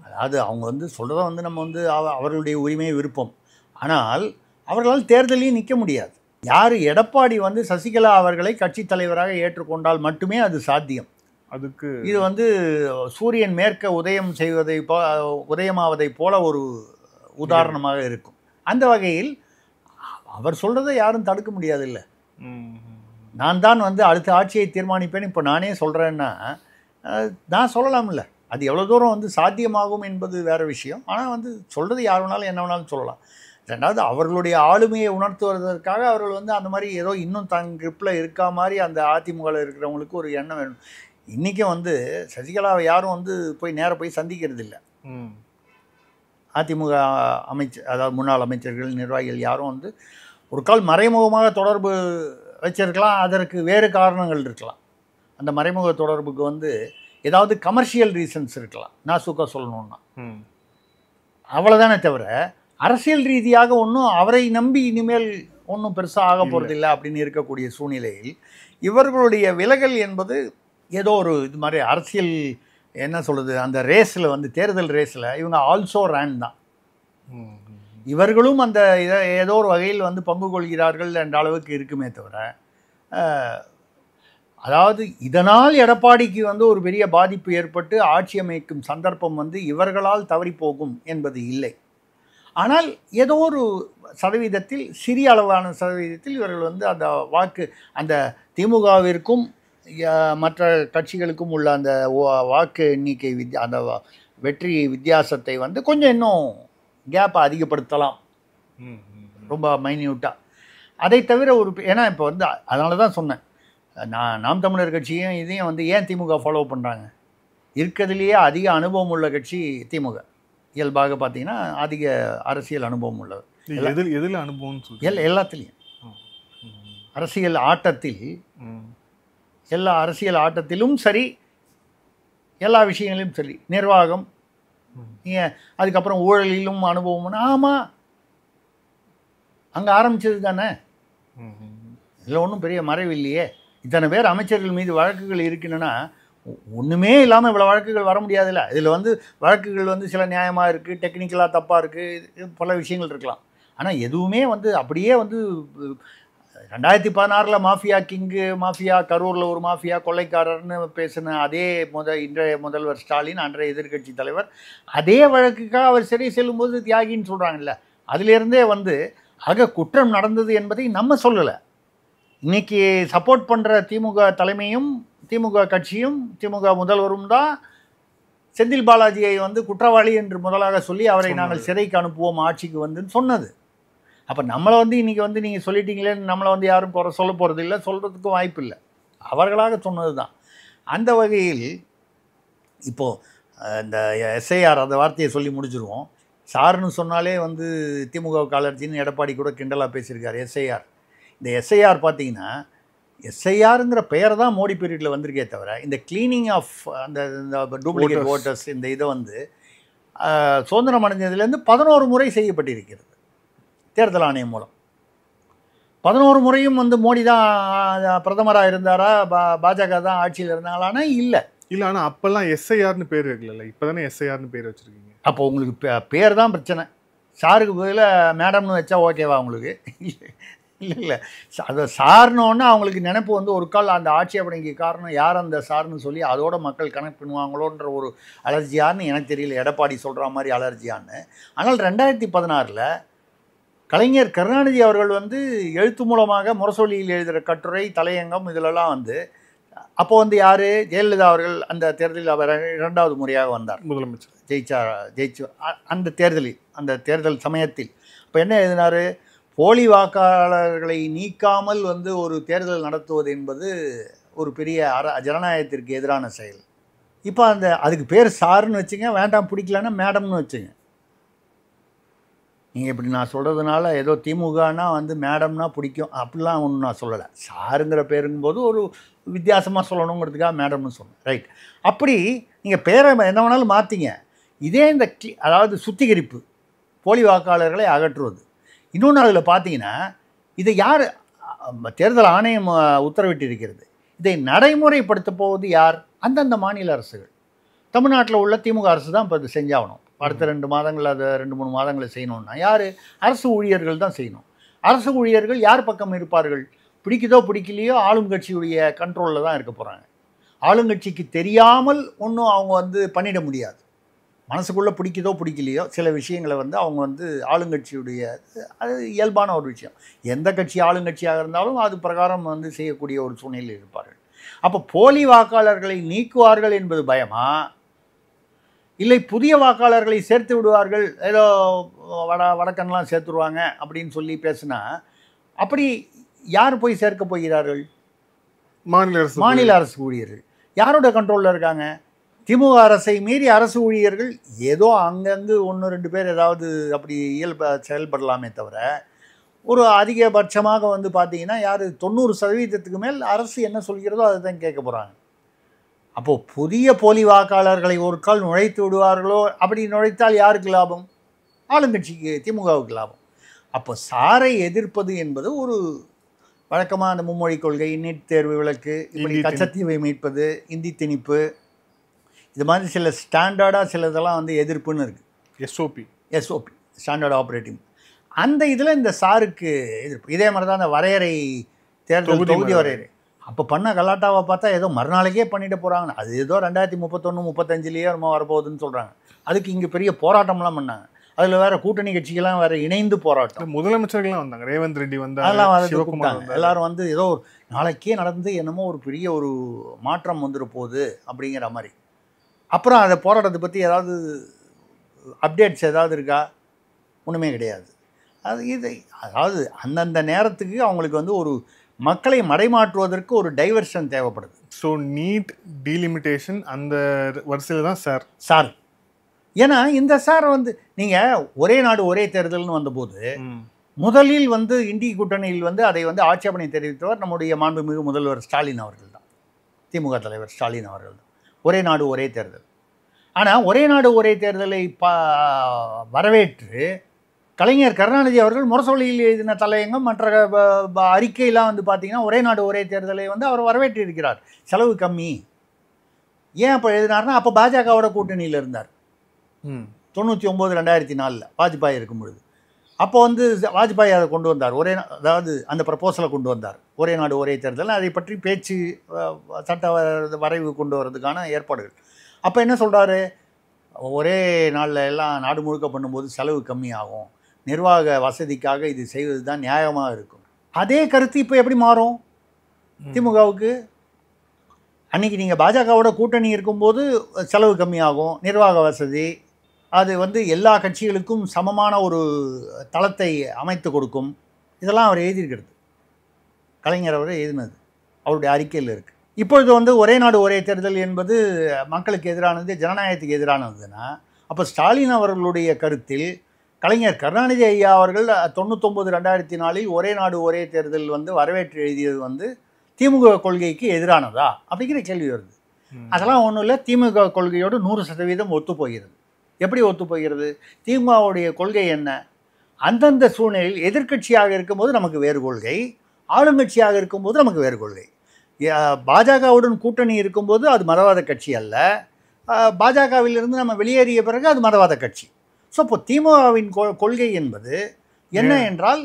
அதாவது அவங்க வந்து சொல்கிறத வந்து நம்ம வந்து அவர்களுடைய உரிமை விருப்பம். ஆனால் அவர்களால் தேர்தலையும் நிற்க முடியாது. யார் எடப்பாடி வந்து சசிகலா அவர்களை கட்சி தலைவராக ஏற்றுக்கொண்டால் மட்டுமே அது சாத்தியம். அதுக்கு இது வந்து சூரியன் மேற்க உதயமாவதை போல ஒரு உதாரணமாக இருக்கும். அந்த வகையில் அவர் சொல்கிறத யாரும் தடுக்க முடியாது. இல்லை, நான் தான் வந்து அடுத்த ஆட்சியை தீர்மானிப்பேன் இப்போ நானே சொல்கிறேன்னா நான் சொல்லலாம்ல. அது எவ்வளோ தூரம் வந்து சாத்தியமாகும் என்பது வேறு விஷயம். ஆனால் வந்து சொல்கிறது யார் வேணாலும் என்ன வேணாலும் சொல்லலாம். ரெண்டாவது அவர்களுடைய ஆளுமையை உணர்த்துவதற்காக அவர்கள் வந்து அந்த மாதிரி ஏதோ இன்னும் தன் கிரிப்பில் இருக்கா மாதிரி அந்த அதிமுகவில் இருக்கிறவங்களுக்கு ஒரு எண்ணம் வேணும். இன்றைக்கும் வந்து சசிகலாவை யாரும் வந்து நேராக போய் சந்திக்கிறது இல்லை. அதிமுக அதாவது முன்னாள் அமைச்சர்கள், நிர்வாகிகள் யாரும் வந்து ஒரு கால் மறைமுகமாக தொடர்பு வச்சிருக்கலாம். அதற்கு வேறு காரணங்கள் இருக்கலாம். அந்த மறைமுக தொடர்புக்கு வந்து ஏதாவது கமர்ஷியல் ரீசன்ஸ் இருக்கலாம். நாசூக்கா சொல்லணுன்னா அவ்வளோதானே தவிர அரசியல் ரீதியாக ஒன்றும் அவரை நம்பி இனிமேல் ஒன்றும் பெருசாக ஆக போகிறதில்லை அப்படின்னு இருக்கக்கூடிய சூழ்நிலையில் இவர்களுடைய விலகல் என்பது ஏதோ ஒரு இது மாதிரி அரசியல் என்ன சொல்கிறது, அந்த ரேஸில் வந்து தேர்தல் ரேஸில் இவங்க ஆல்சோ ரேன் தான். இவர்களும் அந்த ஏதோ ஒரு வகையில் வந்து பங்கு கொள்கிறார்கள் என்ற அளவுக்கு இருக்குமே தவிர, அதாவது இதனால் எடப்பாடிக்கு வந்து ஒரு பெரிய பாதிப்பு ஏற்பட்டு ஆட்சி அமைக்கும் சந்தர்ப்பம் வந்து இவர்களால் தவறி போகும் என்பது இல்லை. ஆனால் ஏதோ ஒரு சதவீதத்தில், சிறிய அளவான சதவீதத்தில் இவர்கள் வந்து அந்த வாக்கு, அந்த திமுகவிற்கும் மற்ற கட்சிகளுக்கும் உள்ள அந்த வாக்கு எண்ணிக்கை அந்த வெற்றி வித்தியாசத்தை வந்து கொஞ்சம் இன்னும் கேப்பை அதிகப்படுத்தலாம், ரொம்ப மைன்யூட்டாக. அதை தவிர ஏன்னா இப்போ வந்து அதனால தான் சொன்னேன், நாம் தமிழர் கட்சியும் இதையும் வந்து ஏன் திமுக ஃபாலோ பண்ணுறாங்க. இருக்கிறதுலையே அதிக அனுபவம் உள்ள கட்சி திமுக. இயல்பாக பார்த்தீங்கன்னா அதிக அரசியல் அனுபவம் உள்ளது. எதில் அனுபவம்? எல்லாத்துலேயும் அரசியல் ஆட்டத்தில், எல்லா அரசியல் ஆட்டத்திலும் சரி, எல்லா விஷயங்களிலும் சரி, நிர்வாகம், நீங்கள் அதுக்கப்புறம் ஊழலிலும் அனுபவம்னா ஆமாம், அங்கே ஆரம்பித்தது தானே, இதில் ஒன்றும் பெரிய மறைவு இல்லையே. இத்தனை பேர் அமைச்சர்கள் மீது வழக்குகள் இருக்கின்றன, ஒன்றுமே இல்லாமல் இவ்வளோ வழக்குகள் வர முடியாதுல்ல. இதில் வந்து வழக்குகள் வந்து சில நியாயமாக இருக்குது, டெக்னிக்கலாக தப்பாக இருக்குது, பல விஷயங்கள் இருக்கலாம். ஆனால் எதுவுமே வந்து அப்படியே வந்து 2016 மாஃபியா கிங்கு, மாஃபியா கரூரில் ஒரு மாஃபியா கொள்ளைக்காரர்னு பேசின அதே இன்றைய முதல்வர் ஸ்டாலின், அன்றைய எதிர்க்கட்சி தலைவர், அதே வழக்குக்காக அவர் சிறை செல்லும்போது தியாகின்னு சொல்கிறாங்கல்ல. அதிலிருந்தே வந்து குற்றம் நடந்தது என்பதை நம்ம சொல்லலை. இன்றைக்கி சப்போர்ட் பண்ணுற திமுக தலைமையும் திமுக கட்சியும் திமுக முதல்வரும் தான் செந்தில் பாலாஜியை வந்து குற்றவாளி என்று முதலாக சொல்லி அவரை நாங்கள் சிறைக்கு அனுப்புவோம் ஆட்சிக்கு வந்துன்னு சொன்னது. அப்போ நம்மளை வந்து இன்றைக்கி வந்து நீங்கள் சொல்லிட்டீங்களேன்னு நம்மளை வந்து யாரும் குறை சொல்ல போகிறது இல்லை, சொல்கிறதுக்கும் வாய்ப்பு இல்லை. அவர்களாக சொன்னது தான். அந்த வகையில் இப்போது இந்த எஸ்ஐஆர் அந்த வார்த்தையை சொல்லி முடிச்சிருவோம். சார்னு சொன்னாலே வந்து திமுக அலர்ஜின்னு எடப்பாடி கூட கிண்டலாக பேசியிருக்கார். எஸ்ஐஆர், இந்த எஸ்ஐஆர் பார்த்தீங்கன்னா எஸ்ஐஆருங்கிற பெயர் தான் மோடி பீரியடில் வந்திருக்கே தவிர இந்த கிளீனிங் ஆஃப் அந்த டூப்ளிகேட் ஓட்டர்ஸ் இந்த இதை வந்து சுதந்திரம் அடைஞ்சதுலேருந்து 11 முறை செய்யப்பட்டிருக்கிறது தேர்தல் ஆணையம் மூலம். 11 முறையும் வந்து மோடி தான் பிரதமராக இருந்தாரா, பாஜக தான் ஆட்சியில் இருந்தாங்களான்னா இல்லை. ஆனால் அப்போல்லாம் எஸ்ஐஆர்னு பேர் வைக்கல, இப்போ தானே எஸ்ஐஆர்னு பேர் வச்சுருக்கீங்க. அப்போ உங்களுக்கு பேர் தான் பிரச்சனை. சாருக்கு பதிலாக மேடம்னு வச்சா ஓகேவா உங்களுக்கு? இல்லை அதை சார்னோன்னா அவங்களுக்கு நினைப்பு வந்து ஒரு கால் அந்த ஆட்சேபனைக்கு காரணம் யார் அந்த சார்னு சொல்லி அதோட மக்கள் கனெக்ட் பண்ணுவாங்களோன்ற ஒரு அலர்ஜியான்னு எனக்கு தெரியல, எடப்பாடி சொல்கிற மாதிரி அலர்ஜியான்னு. ஆனால் 2016 கலைஞர் கருணாநிதி அவர்கள் வந்து எழுத்து மூலமாக முரசொலியில் எழுதுகிற கட்டுரை, தலையங்கம் இதிலெல்லாம் வந்து அப்போ வந்து யார் ஜெயலலிதா அவர்கள் அந்த தேர்தலில் அவர் 2வது முறையாக வந்தார், முதலமைச்சர் ஜெயிச்சு அந்த தேர்தல் சமயத்தில். இப்போ என்ன எழுதினார்? போலி வாக்காளர்களை நீக்காமல் வந்து ஒரு தேர்தல் நடத்துவது என்பது ஒரு பெரிய ஜனநாயகத்திற்கு எதிரான செயல். இப்போ அதுக்கு பேர் சார்னு வச்சுங்க, வேண்டாம் பிடிக்கலன்னா மேடம்னு வச்சுங்க. நீங்கள் இப்படி நான் சொல்கிறதுனால ஏதோ திமுகனா வந்து மேடம்னா பிடிக்கும் அப்படிலாம் ஒன்றும் நான் சொல்லலை. சாருங்கிற பேருங்கும்போது ஒரு வித்தியாசமாக சொல்லணுங்கிறதுக்காக மேடம்னு சொன்னேன். ரைட். அப்படி நீங்கள் பேரை என்ன வேணாலும் மாற்றிங்க. இதே இந்த அதாவது சுத்திகரிப்பு, போலி வாக்காளர்களை அகற்றுவது. இன்னொன்று அதில் பார்த்தீங்கன்னா இதை யார் தேர்தல் ஆணையம் உத்தரவிட்டிருக்கிறது. இதை நடைமுறைப்படுத்த போவது யார்? அந்தந்த மாநில அரசுகள். தமிழ்நாட்டில் உள்ள திமுக அரசு தான் இப்போ இது செஞ்சாகணும். அடுத்த 2 மாதங்கள் அதை 2-3 மாதங்களில் செய்யணும்னா யார்? அரசு ஊழியர்கள் தான் செய்யணும். அரசு ஊழியர்கள் யார் பக்கம் இருப்பார்கள்? பிடிக்குதோ பிடிக்கலையோ ஆளும் கட்சியுடைய கண்ட்ரோலில் தான் இருக்க போகிறாங்க. ஆளுங்கட்சிக்கு தெரியாமல் ஒன்றும் அவங்க வந்து பண்ணிட முடியாது. மனசுக்குள்ளே பிடிக்குதோ பிடிக்கலையோ சில விஷயங்களை வந்து அவங்க வந்து ஆளுங்கட்சியுடைய அது இயல்பான ஒரு விஷயம். எந்த கட்சி ஆளுங்கட்சியாக இருந்தாலும் அது பிரகாரம் வந்து செய்யக்கூடிய ஒரு சூழ்நிலையில் இருப்பார்கள். அப்போ போலி வாக்காளர்களை நீக்குவார்கள் என்பது பயமா, இல்லை புதிய வாக்காளர்களை சேர்த்து விடுவார்கள், ஏதோ வடக்கன்லாம் சேர்த்துருவாங்க அப்படின்னு சொல்லி பேசுனா அப்படி யார் போய் சேர்க்க போகிறார்கள்? மாநில அரசு ஊழியர்கள். யாரோட கண்ட்ரோலில் இருக்காங்க? திமுக அரசை மீறி அரசு ஊழியர்கள் ஏதோ அங்கங்கே 1-2 பேர் ஏதாவது அப்படி செயல்படலாமே தவிர ஒரு அதிகபட்சமாக வந்து பார்த்தீங்கன்னா யார் 90% மேல் அரசு என்ன சொல்கிறதோ அதை தான் கேட்க போகிறாங்க. அப்போது புதிய போலி வாக்காளர்களை ஒரு கால் நுழைத்து விடுவார்களோ? அப்படி நுழைத்தால் யாருக்கு லாபம்? ஆளுங்கட்சிக்கு, திமுகவுக்கு லாபம். அப்போ சாரை எதிர்ப்பது என்பது ஒரு வழக்கமாக அந்த மும்மொழி கொள்கை, நீட் தேர்வு விலக்கு, இப்படி கச்சத்தீவை மீட்பது, இந்தி திணிப்பு, இது மாதிரி சில ஸ்டாண்டர்டாக சிலதெல்லாம் வந்து எதிர்ப்புன்னு இருக்குது. SOP standard operating. அந்த இதில் இந்த சாருக்கு எதிர்ப்பு. இதே மாதிரி தான் அந்த வரையறை தேர்தல் தொகுதி வரையறை அப்போ பண்ண கலாட்டாவை பார்த்தா ஏதோ மறுநாளைக்கே பண்ணிட்டு போகிறாங்க. அது ஏதோ 2031-35 நம்ம வரப்போகுதுன்னு சொல்கிறாங்க. அதுக்கு இங்கே பெரிய போராட்டம்லாம் பண்ணாங்க. அதில் வேறு கூட்டணி கட்சிகள்லாம் வேறு இணைந்து போராட்டம், முதலமைச்சர்கள்லாம் வந்தாங்க, ரேவந்த் ரெட்டி வந்தாங்க, அதெல்லாம் கூப்பிட்டாங்க. எல்லாரும் வந்து ஏதோ நாளைக்கே நடந்து என்னமோ ஒரு பெரிய ஒரு மாற்றம் வந்துட போகுது அப்படிங்கிற மாதிரி. அப்புறம் அதை போராட்டத்தை பற்றி ஏதாவது அப்டேட்ஸ் ஏதாவது இருக்கா? ஒன்றுமே கிடையாது. அதாவது அந்தந்த நேரத்துக்கு அவங்களுக்கு வந்து ஒரு மக்களை மடைமாற்றுவதற்கு ஒரு டைவர்ஷன் தேவைப்படுது. ஸோ நீட் டீலிமிட்டேஷன் அந்த வரிசையில் தான் சார். ஏன்னா இந்த சார் வந்து நீங்கள் ஒரே நாடு ஒரே தேர்தல்னு வந்தபோது முதலில் வந்து இந்திய கூட்டணியில் வந்து அதை வந்து ஆட்சேபனை தெரிவித்தவர் நம்முடைய மாண்புமிகு முதல்வர் ஸ்டாலின் அவர்கள் தான், திமுக தலைவர் ஸ்டாலின் அவர்கள் தான். ஒரே நாடு ஒரே தேர்தல். ஆனால் ஒரே நாடு ஒரே தேர்தலை வரவேற்று கலைஞர் கருணாநிதி அவர்கள் முரசொலியில் எழுதின தலையங்கம் மற்ற அறிக்கையெல்லாம் வந்து பார்த்தீங்கன்னா ஒரே நாடு ஒரே தேர்தலை வந்து அவர் வரவேற்று இருக்கிறார். செலவு கம்மி. ஏன் அப்போ எழுதினார்னா அப்போ பாஜகவோட கூட்டணியில் இருந்தார். 99-2004 வாஜ்பாய் இருக்கும் பொழுது. அப்போ வந்து வாஜ்பாய் அதை கொண்டு வந்தார். அதாவது அந்த ப்ரப்போசலை கொண்டு வந்தார், ஒரே நாடு ஒரே தேர்தல். அதை பற்றி பேச்சு சட்ட வரைவு கொண்டு வரதுக்கான ஏற்பாடுகள். அப்போ என்ன சொல்கிறாரு, ஒரே நாளில் எல்லாம் நாடு முழுக்க பண்ணும்போது செலவு கம்மியாகும், நிர்வாக வசதிக்காக இது செய்வது தான் நியாயமாக இருக்கும். அதே கருத்து இப்போ எப்படி மாறும் திமுகவுக்கு? அன்றைக்கி நீங்கள் பாஜகவோட கூட்டணி இருக்கும்போது செலவு கம்மியாகும், நிர்வாக வசதி, அது வந்து எல்லா கட்சிகளுக்கும் சமமான ஒரு தளத்தை அமைத்து கொடுக்கும். இதெல்லாம் அவர் எழுதியிருக்கிறது, கலைஞர் அவர் எழுதினது, அவருடைய அறிக்கையில் இருக்குது. இப்பொழுது வந்து ஒரே நாடு ஒரே தேர்தல் என்பது மக்களுக்கு எதிரானது, ஜனநாயகத்துக்கு எதிரானதுன்னா அப்போ ஸ்டாலின் அவர்களுடைய கருத்தில் கலைஞர் கருணாநிதி ஐயா அவர்கள் 99-2004 ஒரே நாடு ஒரே தேர்தல் வந்து வரவேற்று எழுதியது வந்து திமுக கொள்கைக்கு எதிரானதா அப்படிங்கிற கேள்வி வருது. அதெல்லாம் ஒன்றும் இல்லை, திமுக கொள்கையோடு 100% ஒத்துப்போகிறது. எப்படி ஒத்துப்போகிறது? திமுகவுடைய கொள்கை என்ன? அந்தந்த சூழ்நிலையில் எதிர்க்கட்சியாக இருக்கும்போது நமக்கு வேறு கொள்கை, ஆளுங்கட்சியாக இருக்கும்போது நமக்கு வேறு கொள்கை. பாஜகவுடன் கூட்டணி இருக்கும்போது அது மதவாத கட்சி அல்ல, பாஜகவிலிருந்து நம்ம வெளியேறிய பிறகு அது மதவாத கட்சி. ஸோ இப்போ திமுகவின் கொள்கை என்பது என்ன என்றால்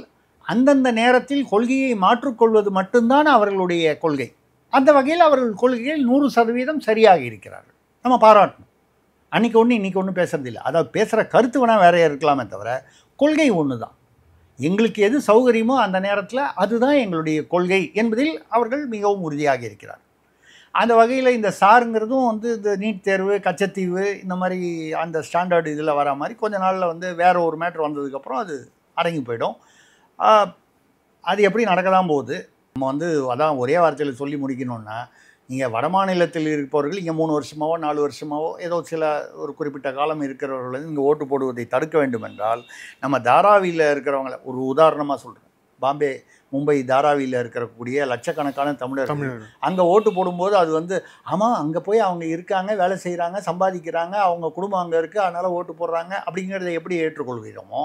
அந்தந்த நேரத்தில் கொள்கையை மாற்றிக்கொள்வது மட்டும்தான் அவர்களுடைய கொள்கை. அந்த வகையில் அவர்கள் கொள்கையில் 100% சரியாக இருக்கிறார்கள், நம்ம பாராட்டணும். அன்றைக்கி ஒன்று இன்றைக்கி ஒன்றும் பேசுறதில்லை. அதாவது பேசுகிற கருத்து வேணால் வேறையாக இருக்கலாமே தவிர கொள்கை ஒன்று தான். எங்களுக்கு எது சௌகரியமோ அந்த நேரத்தில் அதுதான் எங்களுடைய கொள்கை என்பதில் அவர்கள் மிகவும் உறுதியாக இருக்கிறார். அந்த வகையில் இந்த சாருங்கிறதும் வந்து இந்த நீட் தேர்வு, கச்சத்தீவு, இந்த மாதிரி அந்த ஸ்டாண்டர்டு இதில் வர மாதிரி கொஞ்ச நாளில் வந்து வேறு ஒரு மேட்ரு வந்ததுக்கப்புறம் அது அடங்கி போயிடும். அது எப்படி நடக்க தான் போகுது. நம்ம வந்து அதான் ஒரே வார்த்தையில் சொல்லி முடிக்கணுன்னா, நீங்கள் வட மாநிலத்தில் இருப்பவர்கள் இங்கே 3 வருஷமாவோ 4 வருஷமாவோ ஏதோ சில ஒரு குறிப்பிட்ட காலம் இருக்கிறவர்கள் வந்து இங்கே ஓட்டு போடுவதை தடுக்க வேண்டும் என்றால் நம்ம தாராவியில் இருக்கிறவங்கள ஒரு உதாரணமாக சொல்கிறேன். பாம்பே, மும்பை, தாராவியில் இருக்கக்கூடிய லட்சக்கணக்கான தமிழர்கள் அங்கே ஓட்டு போடும்போது அது வந்து ஆமாம் அங்கே போய் அவங்க இருக்காங்க, வேலை செய்கிறாங்க, சம்பாதிக்கிறாங்க, அவங்க குடும்பம் அங்கே இருக்குது, அதனால் ஓட்டு போடுறாங்க அப்படிங்கிறத எப்படி ஏற்றுக்கொள்கிறோமோ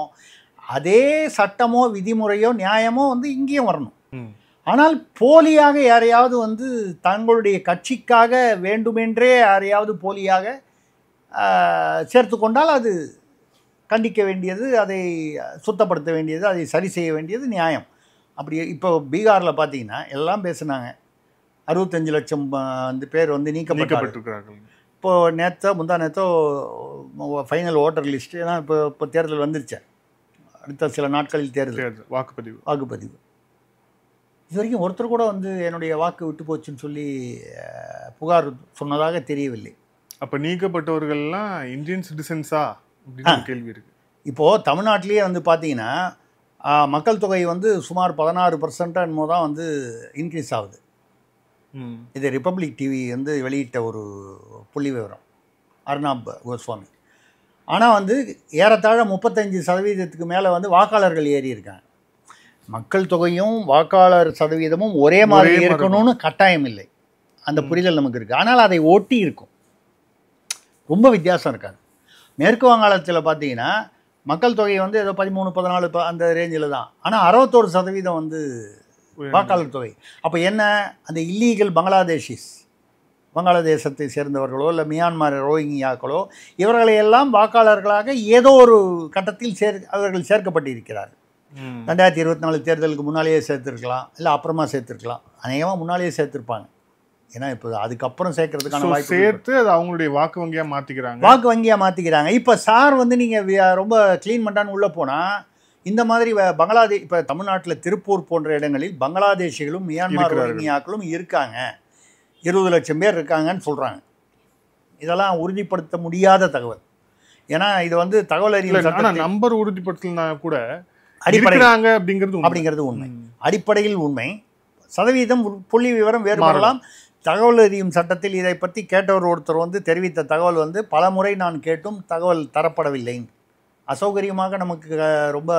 அதே சட்டமோ விதிமுறையோ நியாயமோ வந்து இங்கேயும் வரணும். ஆனால் போலியாக யாரையாவது வந்து தங்களுடைய கட்சிக்காக வேண்டுமென்றே யாரையாவது போலியாக சேர்த்து கொண்டால் அது கண்டிக்க வேண்டியது, அதை சுத்தப்படுத்த வேண்டியது, அதை சரி செய்ய வேண்டியது நியாயம். அப்படி இப்போ பீகாரில் பார்த்தீங்கன்னா எல்லாம் பேசுனாங்க, 65 லட்சம் வந்து பேர் வந்து நீக்கப்பட்டிருக்கிறார்கள். இப்போது முந்தா நேற்றோ ஃபைனல் ஓட்டர் லிஸ்ட்டு தான் இப்போ தேர்தல் வந்துருச்சு. அடுத்த சில நாட்களில் தேர்தல் வாக்குப்பதிவு. இது வரைக்கும் ஒருத்தர் கூட வந்து என்னுடைய வாக்கு விட்டு போச்சுன்னு சொல்லி புகார் சொன்னதாக தெரியவில்லை. அப்போ நீக்கப்பட்டவர்கள்லாம் இந்தியன் சிட்டிசன்ஸா அப்படின்னு கேள்வி இருக்குது. இப்போது தமிழ்நாட்டிலேயே வந்து பார்த்தீங்கன்னா மக்கள் தொகை வந்து சுமார் 16% என்னமோ தான் வந்து இன்க்ரீஸ் ஆகுது. இது ரிப்பப்ளிக் டிவி வந்து வெளியிட்ட ஒரு புள்ளி விவரம், அர்னாப் கோஸ்வாமி. ஆனால் வந்து ஏறத்தாழ 35% மேலே வந்து வாக்காளர்கள் ஏறி இருக்காங்க. மக்கள் தொகையும் வாக்காளர் சதவீதமும் ஒரே மாதிரி இருக்கணும்னு கட்டாயம் இல்லை, அந்த புரிதல் நமக்கு இருக்குது. ஆனால் அதை ஒட்டி இருக்கும், ரொம்ப வித்தியாசம் இருக்காது. மேற்கு வங்காளத்தில் பார்த்தீங்கன்னா மக்கள் தொகை வந்து ஏதோ 13-14 அந்த ரேஞ்சில் தான், ஆனால் 61% வந்து வாக்காளர் தொகை. அப்போ என்ன, அந்த இல்லீகல் வங்காளதேசத்தை சேர்ந்தவர்களோ இல்லை மியான்மர் ரோஹிங்கியாக்களோ இவர்களையெல்லாம் வாக்காளர்களாக ஏதோ ஒரு கட்டத்தில் அவர்கள் சேர்க்கப்பட்டிருக்கிறார்கள். 2024 தேர்தலுக்கு முன்னாலேயே சேர்த்துருக்கலாம், இல்லை அப்புறமா சேர்த்துருக்கலாம். அநேகமாக முன்னாலேயே சேர்த்துருப்பாங்க. ஏன்னா இப்போ அதுக்கப்புறம் சேர்க்கறதுக்கான வாய்ப்பு சேர்த்து அது அவங்களுடைய வாக்கு வங்கியாக மாற்றிக்கிறாங்க. இப்போ சார் வந்து நீங்கள் ரொம்ப க்ளீன் பண்ணான்னு உள்ளே போனால் இந்த மாதிரி பங்களாதேஷ், இப்போ தமிழ்நாட்டில் திருப்பூர் போன்ற இடங்களில் பங்களாதேஷிகளும் மியான்மர் ரோஹிங்கியாக்களும் இருக்காங்க, 20 லட்சம் பேர் இருக்காங்கன்னு சொல்கிறாங்க. இதெல்லாம் உறுதிப்படுத்த முடியாத தகவல். ஏன்னா இது வந்து தகவல் அறியும் நம்பர் உறுதிப்படுத்தலனா கூட அப்படிங்கிறது உண்மை, அடிப்படையில் உண்மை. சதவீதம் புள்ளி விவரம் வேறுபடலாம். தகவல் அறியும் சட்டத்தில் இதை பற்றி கேட்டவர் ஒருத்தர் வந்து தெரிவித்த தகவல் வந்து பல முறை நான் கேட்டும் தகவல் தரப்படவில்லை. அசௌகரியமாக நமக்கு ரொம்ப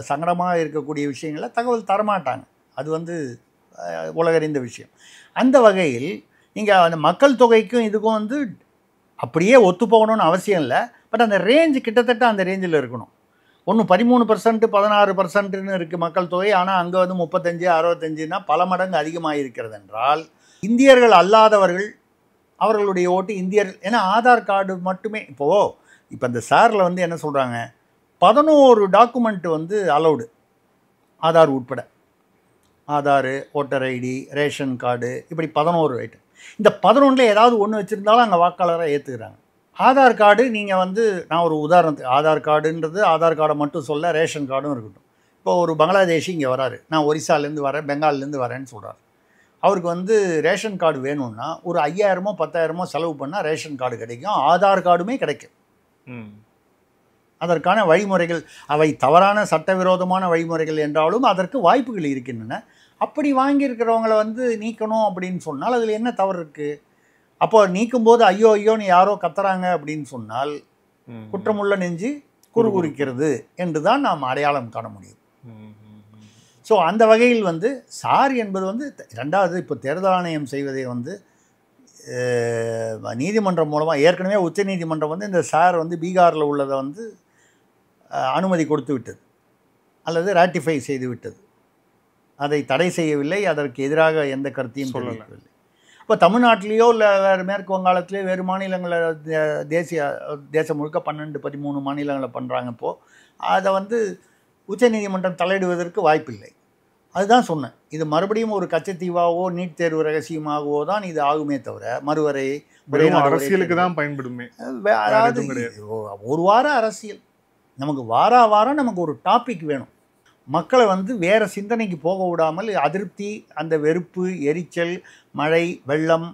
சங்கடமாக இருக்கக்கூடிய விஷயங்களில் தகவல் தரமாட்டாங்க, அது வந்து உலகறிந்த விஷயம். அந்த வகையில் நீங்கள் அந்த மக்கள் தொகைக்கும் இதுக்கும் வந்து அப்படியே ஒத்து போகணும்னு அவசியம் இல்லை. பட் அந்த ரேஞ்சு கிட்டத்தட்ட அந்த ரேஞ்சில் இருக்கணும். ஒன்று 13%, 16%ன்னு இருக்குது மக்கள் தொகை. ஆனால் அங்கே வந்து 35, 65ன்னா பல மடங்கு அதிகமாக இருக்கிறது என்றால் இந்தியர்கள் அல்லாதவர்கள் அவர்களுடைய ஓட்டு இந்தியர்கள். ஏன்னா ஆதார் கார்டு மட்டுமே இப்போ இந்த சாரில் வந்து என்ன சொல்கிறாங்க, 11 டாக்குமெண்ட் வந்து அலௌடு, ஆதார் உட்பட. Aadhaar, voter ID, ration card, இப்படி 11 ஐட்டம். இந்த 11ல் ஏதாவது ஒன்று வச்சுருந்தாலும் அங்கே வாக்காளராக ஏற்றுக்கிறாங்க. ஆதார் கார்டு நீங்கள் வந்து, நான் ஒரு உதாரணத்துக்கு, ஆதார் கார்டுன்றது ஆதார் கார்டை மட்டும் சொல்ல, ரேஷன் கார்டும் இருக்கட்டும். இப்போ ஒரு பங்களாதேஷி இங்கே வராரு, நான் ஒரிசாலேருந்து வரேன், பெங்கால்லேருந்து வரேன்னு சொல்கிறார். அவருக்கு வந்து ரேஷன் கார்டு வேணும்னா ஒரு 5000மோ 10,000மோ செலவு பண்ணால் ரேஷன் கார்டு கிடைக்கும், ஆதார் கார்டுமே கிடைக்கும். அதற்கான வழிமுறைகள், அவை தவறான சட்டவிரோதமான வழிமுறைகள் என்றாலும் அதற்கு வாய்ப்புகள் இருக்கின்றன. அப்படி வாங்கியிருக்கிறவங்கள வந்து நீக்கணும் அப்படின்னு சொன்னால் அதில் என்ன தவறு இருக்குது? அப்போ நீக்கும்போது ஐயோ ஐயோன்னு யாரோ கத்துறாங்க அப்படின்னு சொன்னால் குற்றமுள்ள நெஞ்சு குறுகுறிக்கிறது என்று தான் நாம் அடையாளம் காண முடியும். ஸோ அந்த வகையில் வந்து சார் என்பது வந்து ரெண்டாவது, இப்போ தேர்தல் ஆணையம் செய்வதை வந்து நீதிமன்றம் மூலமாக, ஏற்கனவே உச்ச நீதிமன்றம் வந்து இந்த சார் வந்து பீகாரில் உள்ளதை வந்து அனுமதி கொடுத்து விட்டது அல்லது ராட்டிஃபை செய்து விட்டது. அதை தடை செய்யவில்லை, அதற்கு எதிராக எந்த கருத்தையும் சொல்லவில்லை. இப்போ தமிழ்நாட்டிலேயோ இல்லை வேறு மேற்கு வங்காளத்திலேயோ வேறு மாநிலங்களில் தேசம் முழுக்க 12, 13 மாநிலங்களில் பண்ணுறாங்க. இப்போது அதை வந்து உச்சநீதிமன்றம் தலையிடுவதற்கு வாய்ப்பில்லை. அதுதான் சொன்னேன், இது மறுபடியும் ஒரு கச்சத்தீவாவோ நீட் தேர்வு ரகசியமாகவோ தான் இது ஆகுமே தவிர மறுவரை அரசியலுக்கு தான் பயன்படுமே. அதாவது ஒரு வாரம் அரசியல், நமக்கு வாரம் நமக்கு ஒரு டாபிக் வேணும். மக்களை வந்து வேறு சிந்தனைக்கு போக விடாமல் அதிருப்தி, அந்த வெறுப்பு, எரிச்சல், மழை, வெள்ளம்,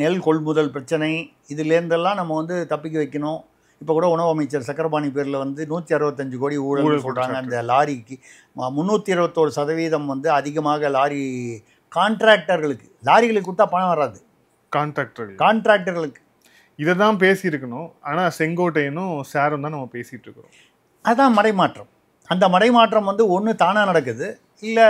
நெல் கொள்முதல் பிரச்சனை, இதுலேருந்தெல்லாம் நம்ம வந்து தப்பிக்க வைக்கணும். இப்போ கூட உணவு அமைச்சர் சக்கரபாணி பேரில் வந்து 165 கோடி ஊழல் சொல்கிறாங்க. அந்த லாரிக்கு 321% வந்து அதிகமாக லாரி கான்ட்ராக்டர்களுக்கு, லாரிகளுக்கு கொடுத்தா பணம் வராது, கான்ட்ராக்டர்களுக்கு. இதை தான் பேசியிருக்கணும். ஆனால் செங்கோட்டையனும் சாரும் தான் நம்ம பேசிகிட்டு இருக்கிறோம். அதுதான் மடைமாற்றம். அந்த மடைமாற்றம் வந்து ஒன்று தானாக நடக்குது, இல்லை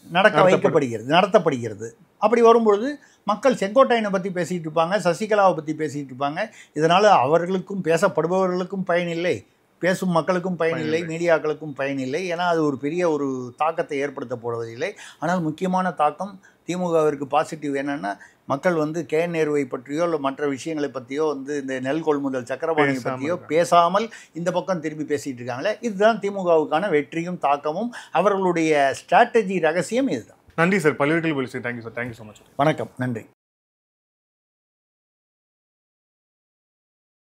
நடத்தப்படுகிறது. அப்படி வரும்பொழுது மக்கள் செங்கோட்டையனை பற்றி பேசிகிட்டு இருப்பாங்க, சசிகலாவை பற்றி பேசிகிட்டு இருப்பாங்க. இதனால் அவர்களுக்கும் பேசப்படுபவர்களுக்கும் பயனில்லை, பேசும் மக்களுக்கும் பயனில்லை, மீடியாக்களுக்கும் பயனில்லை. ஏன்னா அது ஒரு பெரிய ஒரு தாக்கத்தை ஏற்படுத்த போவதில்லை. ஆனால் முக்கியமான தாக்கம் திமுகவிற்கு பாசிட்டிவ் என்னென்னா, மக்கள் வந்து KN நேருவை பற்றியோ இல்லை மற்ற விஷயங்களை பற்றியோ வந்து இந்த நெல் கொள்முதல் சக்கரபாணியை பற்றியோ பேசாமல் இந்த பக்கம் திரும்பி பேசிகிட்டு இருக்காங்களே, இதுதான் திமுகவுக்கான வெற்றியும் தாக்கமும். அவர்களுடைய ஸ்ட்ராட்டஜி ரகசியம் இதுதான். நன்றி சார், பல்வேறு கேள்வி. Thank you sir, thank you so much. வணக்கம், நன்றி.